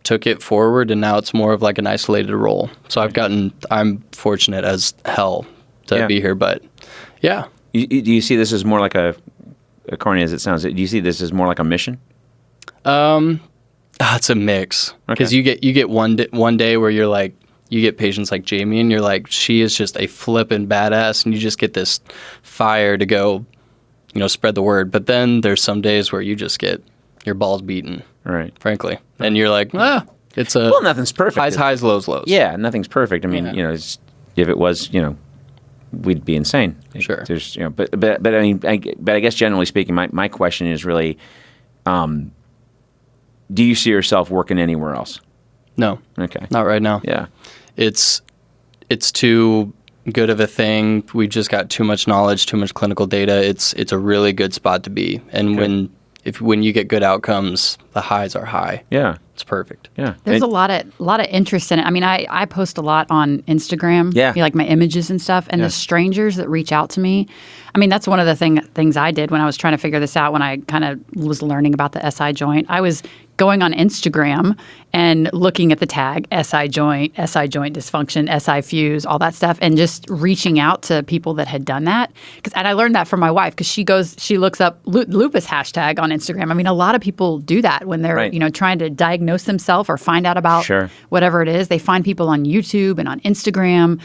took it forward, and now it's more of like an isolated role. So I'm fortunate as hell to be here, but yeah. Do you see this as more like a corny as it sounds? Do you see this as more like a mission? It's a mix because you get one day where you're like, you get patients like Jaime and you're like, she is just a flippin' badass, and you just get this fire to go, spread the word. But then there's some days where you just get your balls beaten, Right. frankly, and you're like, it's a Nothing's perfect. highs, lows. Yeah, nothing's perfect. I mean, Yeah. if it was, we'd be insane. Sure. There's, but I mean, but I guess generally speaking, my question is really, do you see yourself working anywhere else? No, Okay. not right now. Yeah. It's too good of a thing. We've just got too much knowledge, too much clinical data. It's a really good spot to be. And when you get good outcomes, the highs are high. Yeah. It's perfect. Yeah. There's And- a lot of interest in it. I mean, I post a lot on Instagram. Yeah. Like my images and stuff. And Yeah. the strangers that reach out to me, I mean, that's one of the things I did when I was trying to figure this out, when I kind of was learning about the SI joint. I was going on Instagram and looking at the tag SI joint dysfunction, SI fuse, all that stuff, and just reaching out to people that had done that. And I learned that from my wife, because she looks up lupus hashtag on Instagram. I mean, a lot of people do that when they're Right. trying to diagnose themselves or find out about Sure. whatever it is. They find people on YouTube and on Instagram.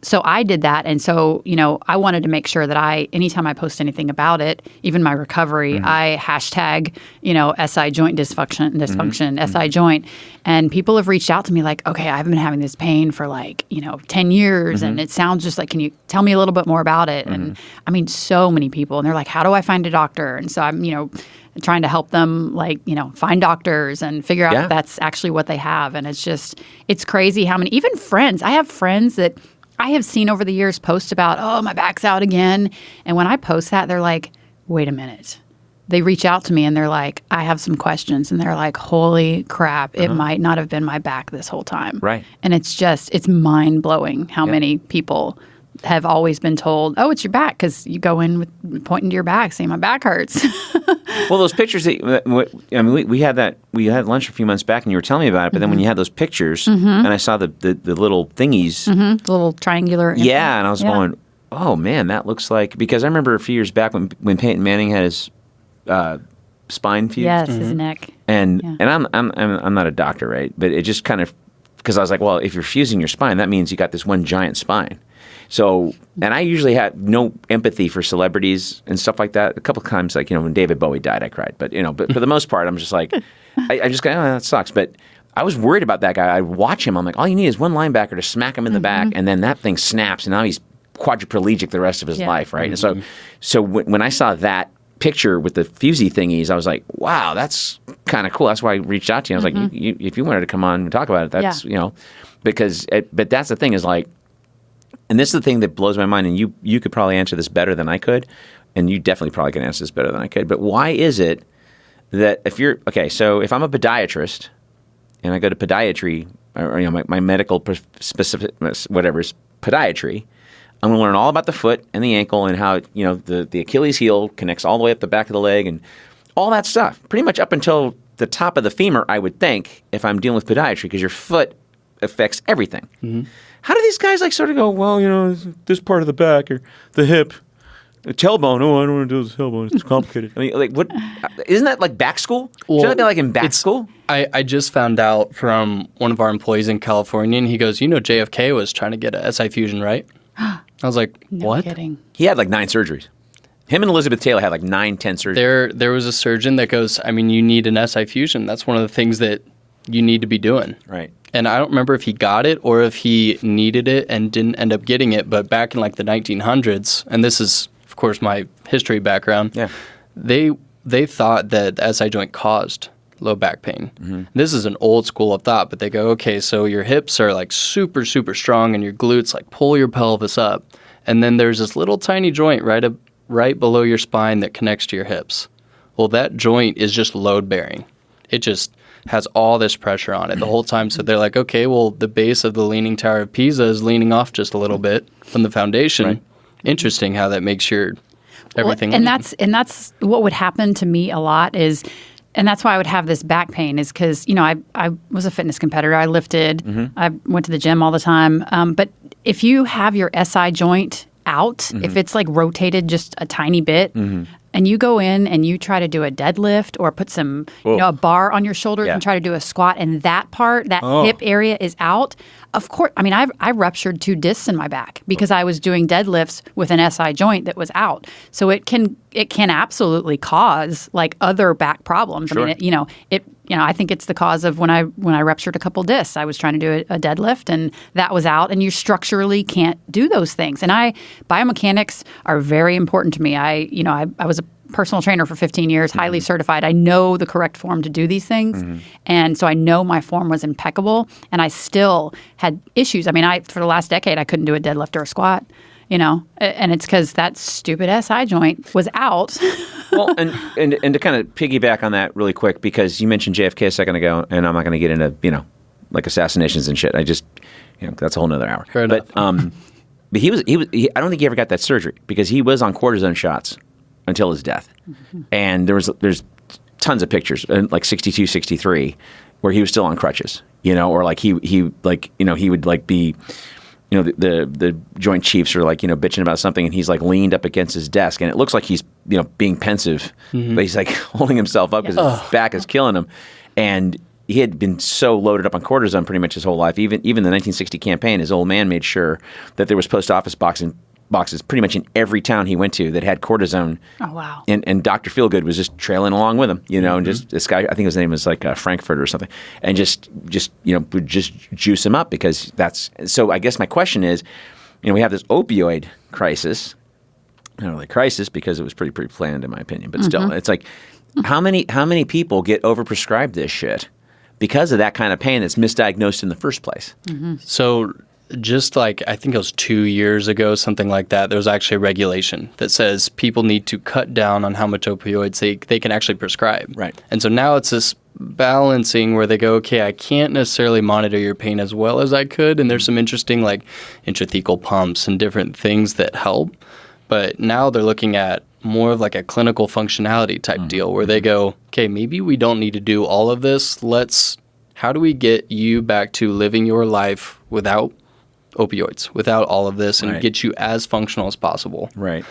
So I did that. And so, I wanted to make sure that anytime I post anything about it, even my recovery, I hashtag, SI joint dysfunction, SI joint. And people have reached out to me like, okay, I've been having this pain for 10 years. And it sounds just like, can you tell me a little bit more about it? And I mean, so many people. And they're like, how do I find a doctor? And so I'm, trying to help them find doctors and figure out if that's actually what they have. And it's crazy how many, even friends, I have friends that I have seen over the years post about, oh, my back's out again. And when I post that, they're like, wait a minute. They reach out to me and they're like, I have some questions. And they're like, holy crap, it might not have been my back this whole time. Right. And it's mind blowing how many people have always been told, oh, it's your back, because you go in with pointing to your back saying my back hurts. Well, those pictures we had lunch a few months back, and you were telling me about it. But then when you had those pictures, and I saw the little thingies, The little triangular. yeah, and I was going, oh man, that looks like, because I remember a few years back when Peyton Manning had his spine fused. Yes, his neck. And I'm not a doctor, right? But it just kind of, because I was like, well, if you're fusing your spine, that means you got this one giant spine. So, and I usually have no empathy for celebrities and stuff like that. A couple of times, when David Bowie died, I cried. But but for the most part, I'm just like, I just go, oh, that sucks. But I was worried about that guy. I watch him. I'm like, all you need is one linebacker to smack him in the back, and then that thing snaps, and now he's quadriplegic the rest of his life, right? And so when I saw that picture with the fusey thingies, I was like, wow, that's kind of cool. That's why I reached out to you. I was like, if you wanted to come on and talk about it, that's, because, but that's the thing is like, and this is the thing that blows my mind, and you could probably answer this better than I could, and you definitely probably can answer this better than I could, but why is it that so if I'm a podiatrist and I go to podiatry, or my medical specific, whatever is podiatry, I'm going to learn all about the foot and the ankle and how, the Achilles heel connects all the way up the back of the leg and all that stuff, pretty much up until the top of the femur, I would think, if I'm dealing with podiatry, because your foot affects everything. Mm-hmm. How do these guys like sort of go, well, this part of the back or the hip, the tailbone? Oh, I don't want to do this tailbone. It's complicated. I mean, like, what? Isn't that like back school? Shouldn't that be like in back school? I just found out from one of our employees in California, and he goes, JFK was trying to get a SI fusion, right? I was like, what? Kidding. He had like 9 surgeries. Him and Elizabeth Taylor had like 9, 10 surgeries. There was a surgeon that goes, you need an SI fusion. That's one of the things that you need to be doing. Right. And I don't remember if he got it or if he needed it and didn't end up getting it. But back in like the 1900s, and this is, of course, my history background, they thought that the SI joint caused low back pain. Mm-hmm. This is an old school of thought, but they go, okay, so your hips are like super, super strong and your glutes like pull your pelvis up. And then there's this little tiny joint right below your spine that connects to your hips. Well, that joint is just load bearing. It just has all this pressure on it the whole time. So they're like, okay, well, the base of the Leaning Tower of Pisa is leaning off just a little bit from the foundation. Right. Interesting how that makes your everything. And that's what would happen to me a lot is, and that's why I would have this back pain is because, I was a fitness competitor. I lifted. Mm-hmm. I went to the gym all the time. But if you have your SI joint out, if it's like rotated just a tiny bit, and you go in and you try to do a deadlift or put some, a bar on your shoulders and try to do a squat, and that hip area is out. Of course, I ruptured 2 discs in my back because I was doing deadlifts with an SI joint that was out. So it can absolutely cause like other back problems. Sure. I think it's the cause of when I ruptured a couple discs. I was trying to do a deadlift and that was out, and you structurally can't do those things. And biomechanics are very important to me. I was a personal trainer for 15 years, highly certified. I know the correct form to do these things. And so I know my form was impeccable, and I still had issues. For the last decade, I couldn't do a deadlift or a squat, and it's because that stupid SI joint was out. Well, and to kind of piggyback on that really quick, because you mentioned JFK a second ago, and I'm not going to get into, like assassinations and shit. I just, that's a whole nother hour. Fair enough. But he I don't think he ever got that surgery because he was on cortisone shots until his death. Mm-hmm. And there's tons of pictures, like 62, 63, where he was still on crutches, or like he would like be, the Joint Chiefs are like, bitching about something, and he's like leaned up against his desk, and it looks like he's, being pensive, but he's like holding himself up because his back is killing him. And he had been so loaded up on cortisone pretty much his whole life. Even the 1960 campaign, his old man made sure that there was post office boxes pretty much in every town he went to that had cortisone. Oh, wow. And Dr. Feelgood was just trailing along with him, and just this guy, I think his name was like Frankfurt or something, and just would just juice him up because so I guess my question is, we have this opioid crisis, not really a crisis because it was pretty planned in my opinion, but still, it's like, how many people get overprescribed this shit because of that kind of pain that's misdiagnosed in the first place? Mm-hmm. So just like, I think it was 2 years ago, something like that, there was actually a regulation that says people need to cut down on how much opioids they can actually prescribe. Right. And so now it's this balancing where they go, okay, I can't necessarily monitor your pain as well as I could. And there's some interesting like intrathecal pumps and different things that help. But now they're looking at more of like a clinical functionality type deal where they go, okay, maybe we don't need to do all of this. How do we get you back to living your life without opioids, without all of this, and get you as functional as possible? Right.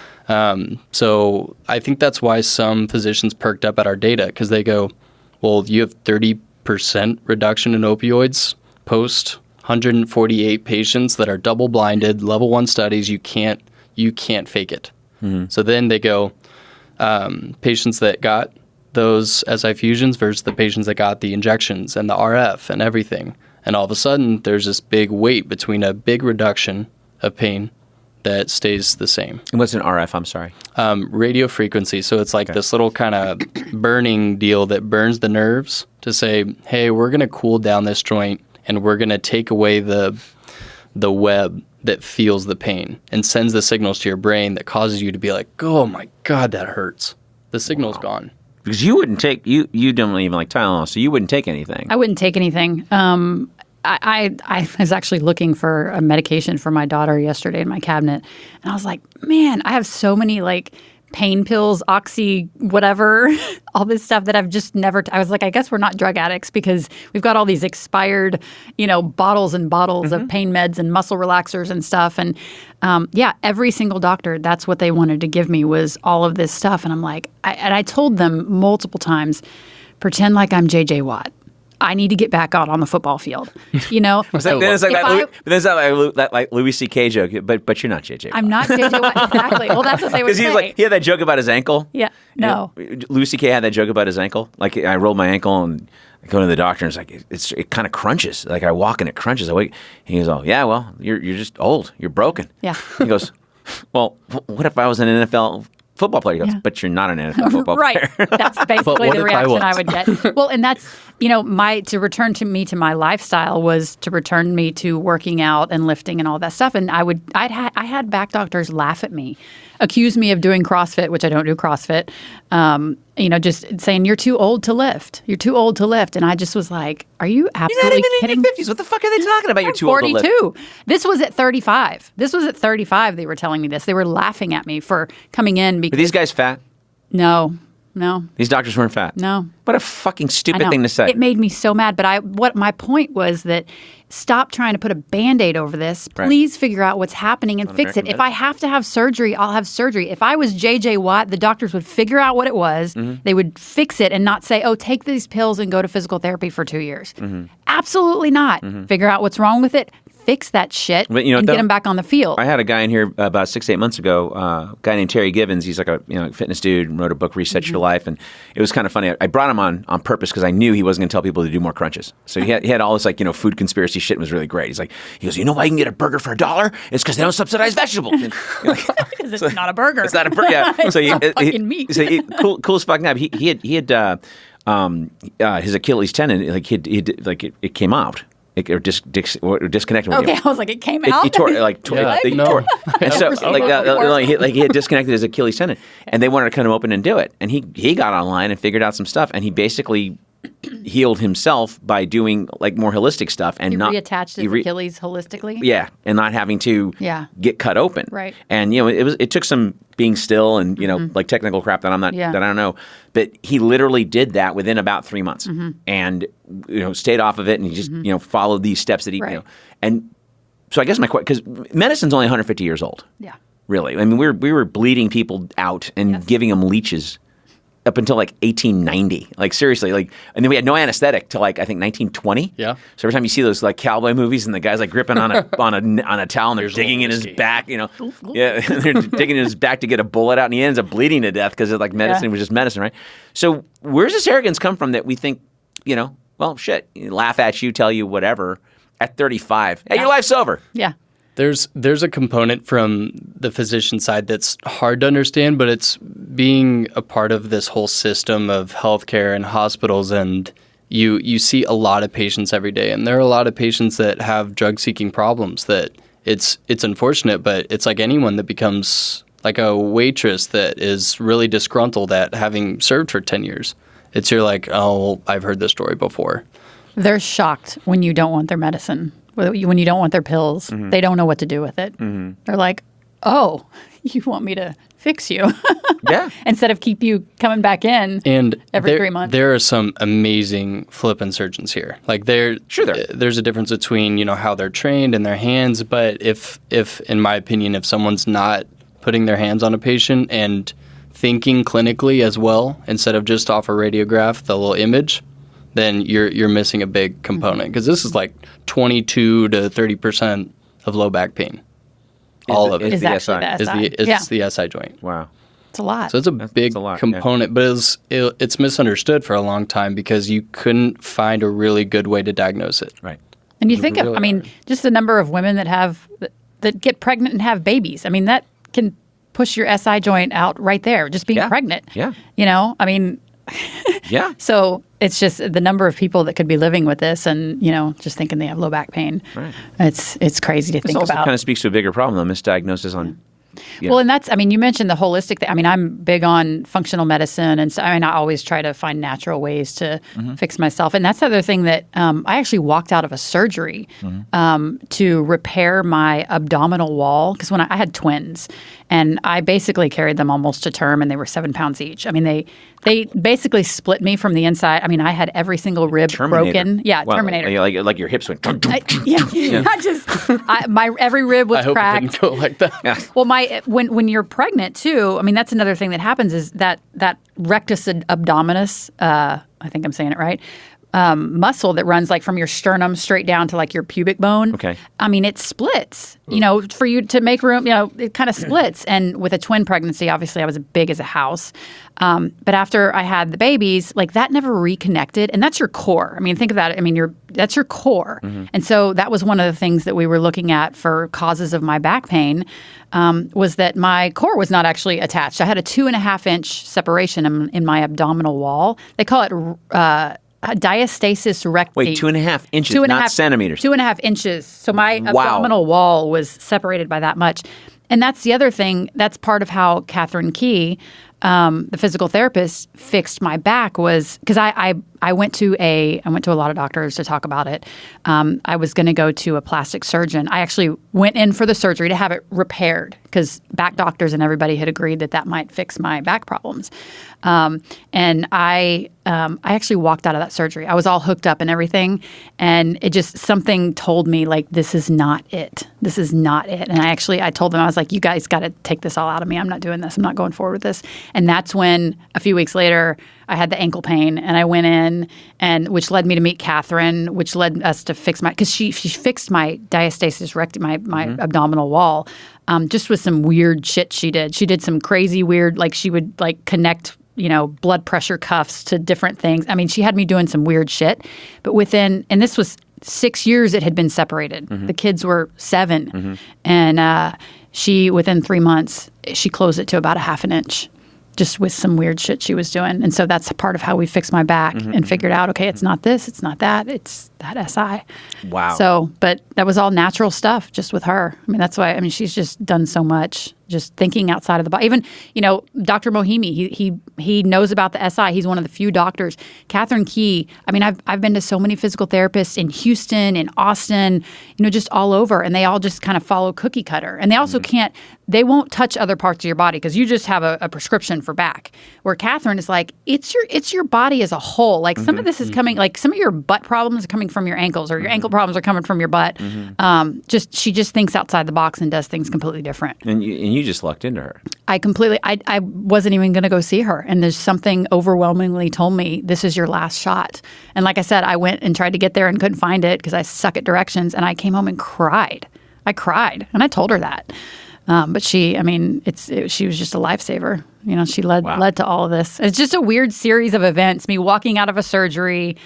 So I think that's why some physicians perked up at our data, because they go, well, you have 30% reduction in opioids post 148 patients that are double-blinded, level 1 studies. You can't fake it. Mm-hmm. So then they go, patients that got those SI fusions versus the patients that got the injections and the RF and everything. And all of a sudden, there's this big weight between a big reduction of pain that stays the same. And what's an RF? I'm sorry. Radio frequency. So it's like this little kind of burning deal that burns the nerves to say, hey, we're going to cool down this joint and we're going to take away the web that feels the pain and sends the signals to your brain that causes you to be like, oh my God, that hurts. The signal's gone. Because you wouldn't take, you don't even like Tylenol, so you wouldn't take anything. I wouldn't take anything. I was actually looking for a medication for my daughter yesterday in my cabinet, and I was like, man, I have so many like pain pills, oxy, whatever, all this stuff that I've just never. I was like, I guess we're not drug addicts because we've got all these expired, bottles and bottles of pain meds and muscle relaxers and stuff. And every single doctor, that's what they wanted to give me was all of this stuff. And I'm like, I told them multiple times, pretend like I'm J.J. Watt. I need to get back out on the football field. It's like that Louis C.K. joke, but you're not JJ. I'm not JJ Watt. Exactly. Well, that's what they would say. Because he had that joke about his ankle. Yeah. No. Louis C.K. had that joke about his ankle. Like, I rolled my ankle and I go to the doctor and it's like, it kind of crunches. Like, I walk and it crunches. I wake. And he goes, oh, yeah, well, you're just old. You're broken. Yeah. He goes, well, what if I was an NFL football player? He goes, but you're not an NFL football player. Right. That's basically the reaction I would get. Well, and that's, to return to my lifestyle was to return me to working out and lifting and all that stuff. And I had back doctors laugh at me, accuse me of doing CrossFit, which I don't do CrossFit. Just saying you're too old to lift. You're too old to lift. And I just was like, are you absolutely kidding? You're not even in your 50s. What the fuck are they talking about? You're too old to lift. 42. This was at 35. They were telling me this. They were laughing at me for coming in because Are these guys fat? No. These doctors weren't fat? No. What a fucking stupid thing to say. It made me so mad. But what my point was that stop trying to put a Band-Aid over this. Please figure out what's happening and fix it. If I have to have surgery, I'll have surgery. If I was J.J. Watt, the doctors would figure out what it was. Mm-hmm. They would fix it and not say, oh, take these pills and go to physical therapy for 2 years. Mm-hmm. Absolutely not. Mm-hmm. Figure out what's wrong with it. Fix that shit and get them back on the field. I had a guy in here about 6-8 months ago, a guy named Terry Givens. He's like a fitness dude, wrote a book, Reset Your Life. And it was kind of funny. I brought him on purpose because I knew he wasn't going to tell people to do more crunches. So he had all this food conspiracy shit and was really great. He goes, you know why you can get a burger for $1? It's because they don't subsidize vegetables. Because it's not a burger. It's not a burger. Yeah. It's not fucking meat. So cool as fuck. Now, he had his Achilles tendon, it came out. Or disconnected. Okay, I was like, it came out. He tore. And so, he had disconnected his Achilles tendon, and they wanted to cut him open and do it. And he got online and figured out some stuff, and he basically healed himself by doing more holistic stuff and not reattached his Achilles holistically. Yeah, and not having to get cut open. Right. And it took some being still and technical crap that that I don't know, but he literally did that within about 3 months, and stayed off of it, and he just followed these steps that he and so I guess my question, because medicine's only 150 years old. Yeah. Really, I mean we were bleeding people out and giving them leeches up until 1890, seriously, and then we had no anesthetic till I think 1920. Yeah. So every time you see those cowboy movies and the guy's gripping on a on a towel and they're digging in his back, they're digging in his back to get a bullet out, and he ends up bleeding to death because medicine was just medicine, right? So where's this arrogance come from that we think, well, shit, laugh at you, tell you whatever at 35, hey, your life's over. Yeah. There's a component from the physician side that's hard to understand, but it's being a part of this whole system of healthcare and hospitals, and you see a lot of patients every day, and there are a lot of patients that have drug-seeking problems that it's unfortunate, but it's like anyone that becomes like a waitress that is really disgruntled at having served for 10 years. You're like, oh, I've heard this story before. They're shocked when you don't want their medicine. When you don't want their pills, they don't know what to do with it. Mm-hmm. They're like, oh, you want me to fix you? Yeah. Instead of keep you coming back in every 3 months. There are some amazing flipping surgeons here. There's a difference between, how they're trained and their hands. But if in my opinion, if someone's not putting their hands on a patient and thinking clinically as well, instead of just off a radiograph, the little image, then you're missing a big component, because this is 22 to 30% of low back pain. All of it is actually the SI. It's the SI joint. Wow. It's a lot. So it's a big component, but it's misunderstood for a long time because you couldn't find a really good way to diagnose it. Right. And you think just the number of women that have that get pregnant and have babies. I mean, that can push your SI joint out right there, just being pregnant. Yeah. You know, I mean, Yeah. so it's just the number of people that could be living with this and, you know, just thinking they have low back pain. Right. It's crazy to think This also about. kind of speaks to a bigger problem, though, misdiagnosis on. Well, and that's, I mean, you mentioned the holistic thing. I mean, I'm big on functional medicine. And so, I mean, I always try to find natural ways to fix myself. And that's the other thing that I actually walked out of a surgery to repair my abdominal wall. Because when I had twins, and I basically carried them almost to term, and they were 7 pounds each. I mean, they basically split me from the inside. I mean, I had every single rib broken. Yeah, Well, Terminator. Like your hips went. Not just my every rib was I hope cracked. it didn't go like that. Well, when you're pregnant too, I mean that's another thing that happens is that rectus abdominis. I think I'm saying it right. Muscle that runs like from your sternum straight down to like your pubic bone. Okay. I mean, it splits. You know, for you to make room, you know, it kind of splits. And with a twin pregnancy, obviously, I was big as a house. But after I had the babies, like that never reconnected, and that's your core. I mean, think of that. I mean, that's your core. And so that was one of the things that we were looking at for causes of my back pain. Was that my core was not actually attached. I had a 2.5-inch separation in my abdominal wall. They call it diastasis recti. Wait, 2.5 inches, not centimeters. 2.5 inches. So my abdominal wall was separated by that much. And that's the other thing. That's part of how Catherine Key, the physical therapist, fixed my back was because I went to a lot of doctors to talk about it. I was going to go to a plastic surgeon. I actually went in for the surgery to have it repaired because back doctors and everybody had agreed that might fix my back problems. And I actually walked out of that surgery. I was all hooked up and everything, and it just something told me like this is not it. This is not it. And I told them, I was like, you guys got to take this all out of me. I'm not doing this. I'm not going forward with this. And that's when a few weeks later I had the ankle pain, and I went in, and which led me to meet Catherine, which led us to fix because she fixed my diastasis recti, my abdominal wall, just with some weird shit she did. She did some crazy weird, like she would like connect, you know, blood pressure cuffs to different things. I mean, she had me doing some weird shit, but and this was 6 years it had been separated. The kids were 7, and she within 3 months she closed it to about 1/2 inch. Just with some weird shit she was doing. And so that's part of how we fixed my back and figured out, okay, it's not this, it's not that, it's that SI. Wow. So, but that was all natural stuff just with her. I mean, that's why, I mean, she's just done so much, just thinking outside of the box. Even, you know, Dr. Mohimi, he knows about the SI. He's one of the few doctors. Catherine Key, I mean, I've been to so many physical therapists in Houston, in Austin, you know, just all over, and they all just kind of follow cookie cutter. And they also they won't touch other parts of your body because you just have a prescription for back. Where Catherine is like, it's your body as a whole. Like some of this is coming, like some of your butt problems are coming from your ankles, or your ankle problems are coming from your butt. She just thinks outside the box and does things completely different. And you just lucked into her. I wasn't even going to go see her. And there's something overwhelmingly told me, this is your last shot. And like I said, I went and tried to get there and couldn't find it because I suck at directions. And I came home and cried. I cried. And I told her that. But she was just a lifesaver. You know, she led to all of this. It's just a weird series of events. Me walking out of a surgery,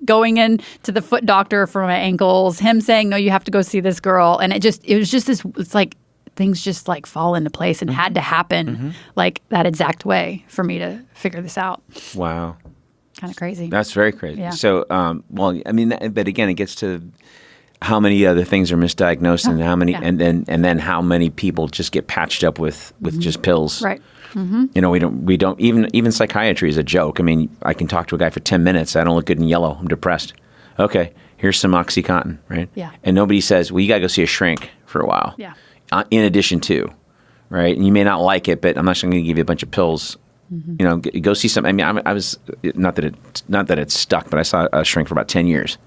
going in to the foot doctor for my ankles, him saying, no, you have to go see this girl. And it was just this, it's like things just like fall into place and had to happen like that exact way for me to figure this out. Wow. Kind of crazy. That's very crazy. Yeah. So, well, I mean, but again, it gets to how many other things are misdiagnosed and how many, and then how many people just get patched up with just pills. Right. You know, we don't even psychiatry is a joke. I mean, I can talk to a guy for 10 minutes. I don't look good in yellow. I'm depressed. Okay, here's some OxyContin, right? Yeah. And nobody says, well, you got to go see a shrink for a while. Yeah. In addition to, right? And you may not like it, but I'm not going to give you a bunch of pills. You know, go see some. I mean, I was not that it stuck, but I saw a shrink for about 10 years,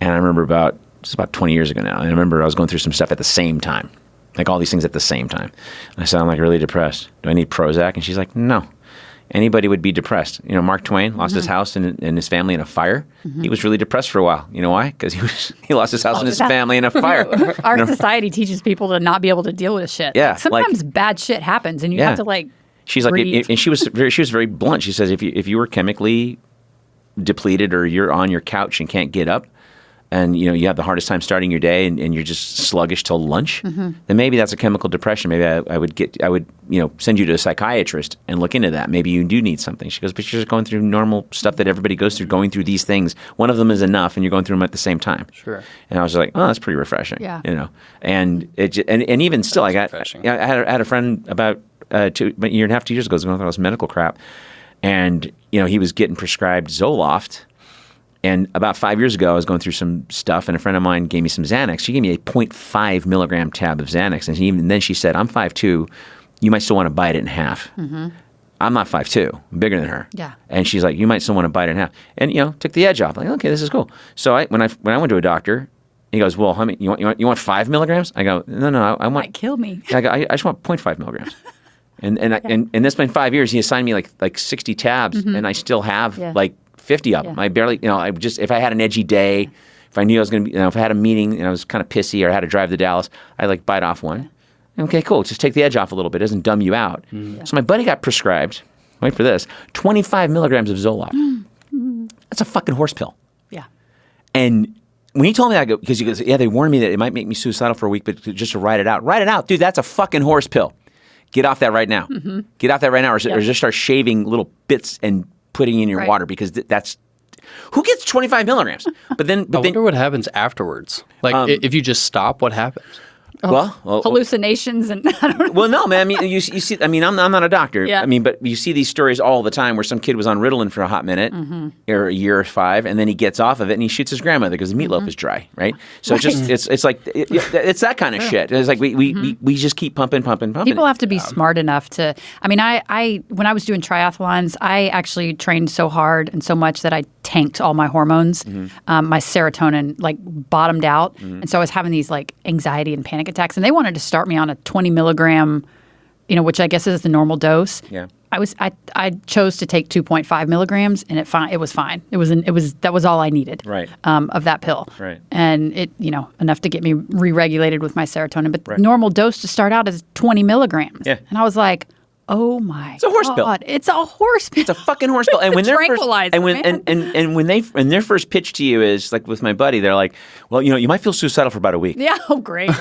and I remember it's about 20 years ago now. And I remember I was going through some stuff at the same time, like all these things at the same time. And I said, I'm like really depressed. Do I need Prozac? And she's like, no. Anybody would be depressed. You know, Mark Twain lost his house and his family in a fire. He was really depressed for a while. You know why? Because he lost his house and his family in a fire. Our society teaches people to not be able to deal with shit. Yeah, like, sometimes bad shit happens, and you have to like. She's breathe. Like, and she was very blunt. She says, if you were chemically depleted or you're on your couch and can't get up, and you have the hardest time starting your day, and you're just sluggish till lunch, then maybe that's a chemical depression. Maybe I would send you to a psychiatrist and look into that. Maybe you do need something. She goes, but you're just going through normal stuff that everybody goes through, going through these things. One of them is enough, and you're going through them at the same time. Sure. And I was like, oh, that's pretty refreshing. Yeah. And and even still, I had a friend about a year and a half, 2 years ago, was going through all this medical crap, and he was getting prescribed Zoloft. And about 5 years ago, I was going through some stuff, and a friend of mine gave me some Xanax. She gave me a 0.5 milligram tab of Xanax, and then she said, I'm 5'2", you might still want to bite it in half. Mm-hmm. I'm not 5'2", I'm bigger than her. Yeah. And she's like, you might still want to bite it in half. And, took the edge off. I'm like, okay, this is cool. So when I went to a doctor, he goes, well, how many, you want 5 milligrams? I go, no, I want. Might kill me. I go, I just want 0.5 milligrams. And that's been 5 years. He assigned me like 60 tabs, and I still have like 50 of them. I barely, if I had an edgy day, if I knew I was going to be, if I had a meeting and I was kind of pissy or I had to drive to Dallas, I like bite off one. Okay, cool. Just take the edge off a little bit. It doesn't dumb you out. So my buddy got prescribed, wait for this, 25 milligrams of Zoloft. That's a fucking horse pill. Yeah. And when he told me that, because he goes, yeah, they warned me that it might make me suicidal for a week, but just to write it out. Write it out. Dude, that's a fucking horse pill. Get off that right now. Mm-hmm. Get off that right now, or just start shaving little bits and putting in your water, because that's who gets 25 milligrams. But then, I wonder what happens afterwards. Like if you just stop, what happens? Well, hallucinations and I don't know. Well, no, man. I mean, you see. I mean, I'm not a doctor. Yeah. I mean, but you see these stories all the time where some kid was on Ritalin for a hot minute, or a year or 5, and then he gets off of it and he shoots his grandmother because the meatloaf is dry, right? So it's like it's that kind of shit. It's like we just keep pumping. People have to be smart enough to. I mean, I when I was doing triathlons, I actually trained so hard and so much that I tanked all my hormones. My serotonin like bottomed out, and so I was having these like anxiety and panic attacks, and they wanted to start me on a 20 milligram, which I guess is the normal dose. Yeah. I chose to take 2.5 milligrams, and it was fine. That was all I needed. Right. Of that pill. Right. And it enough to get me re-regulated with my serotonin. But the normal dose to start out is 20 milligrams. Yeah. And I was like, oh my! It's a horse pill. It's a horse pill. It's a fucking horse pill. And when they're tranquilizer, when their first pitch to you is like with my buddy, they're like, well, you might feel suicidal for about a week. Yeah. Oh, great.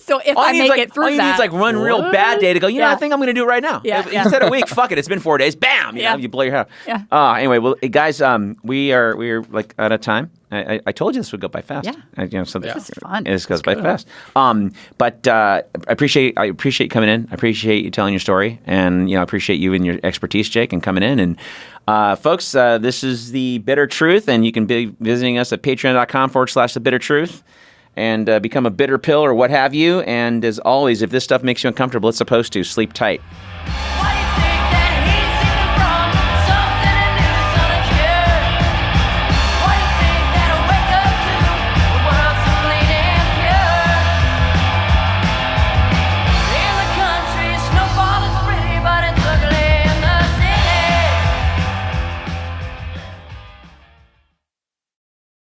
So if I make it through all you need is like one real bad day to go, I think I'm going to do it right now. Yeah. Instead of a week, fuck it. It's been 4 days. Bam. You blow your head off. Yeah. Anyway, well, guys, we are like out of time. I told you this would go by fast. Yeah. So this is fun. It just goes by fast. But I appreciate you coming in. I appreciate you telling your story, and I appreciate you and your expertise, Jake, and coming in. And folks, this is The Bitter Truth, and you can be visiting us at patreon.com/The Bitter Truth. And become a bitter pill or what have you. And as always, if this stuff makes you uncomfortable, it's supposed to. Sleep tight.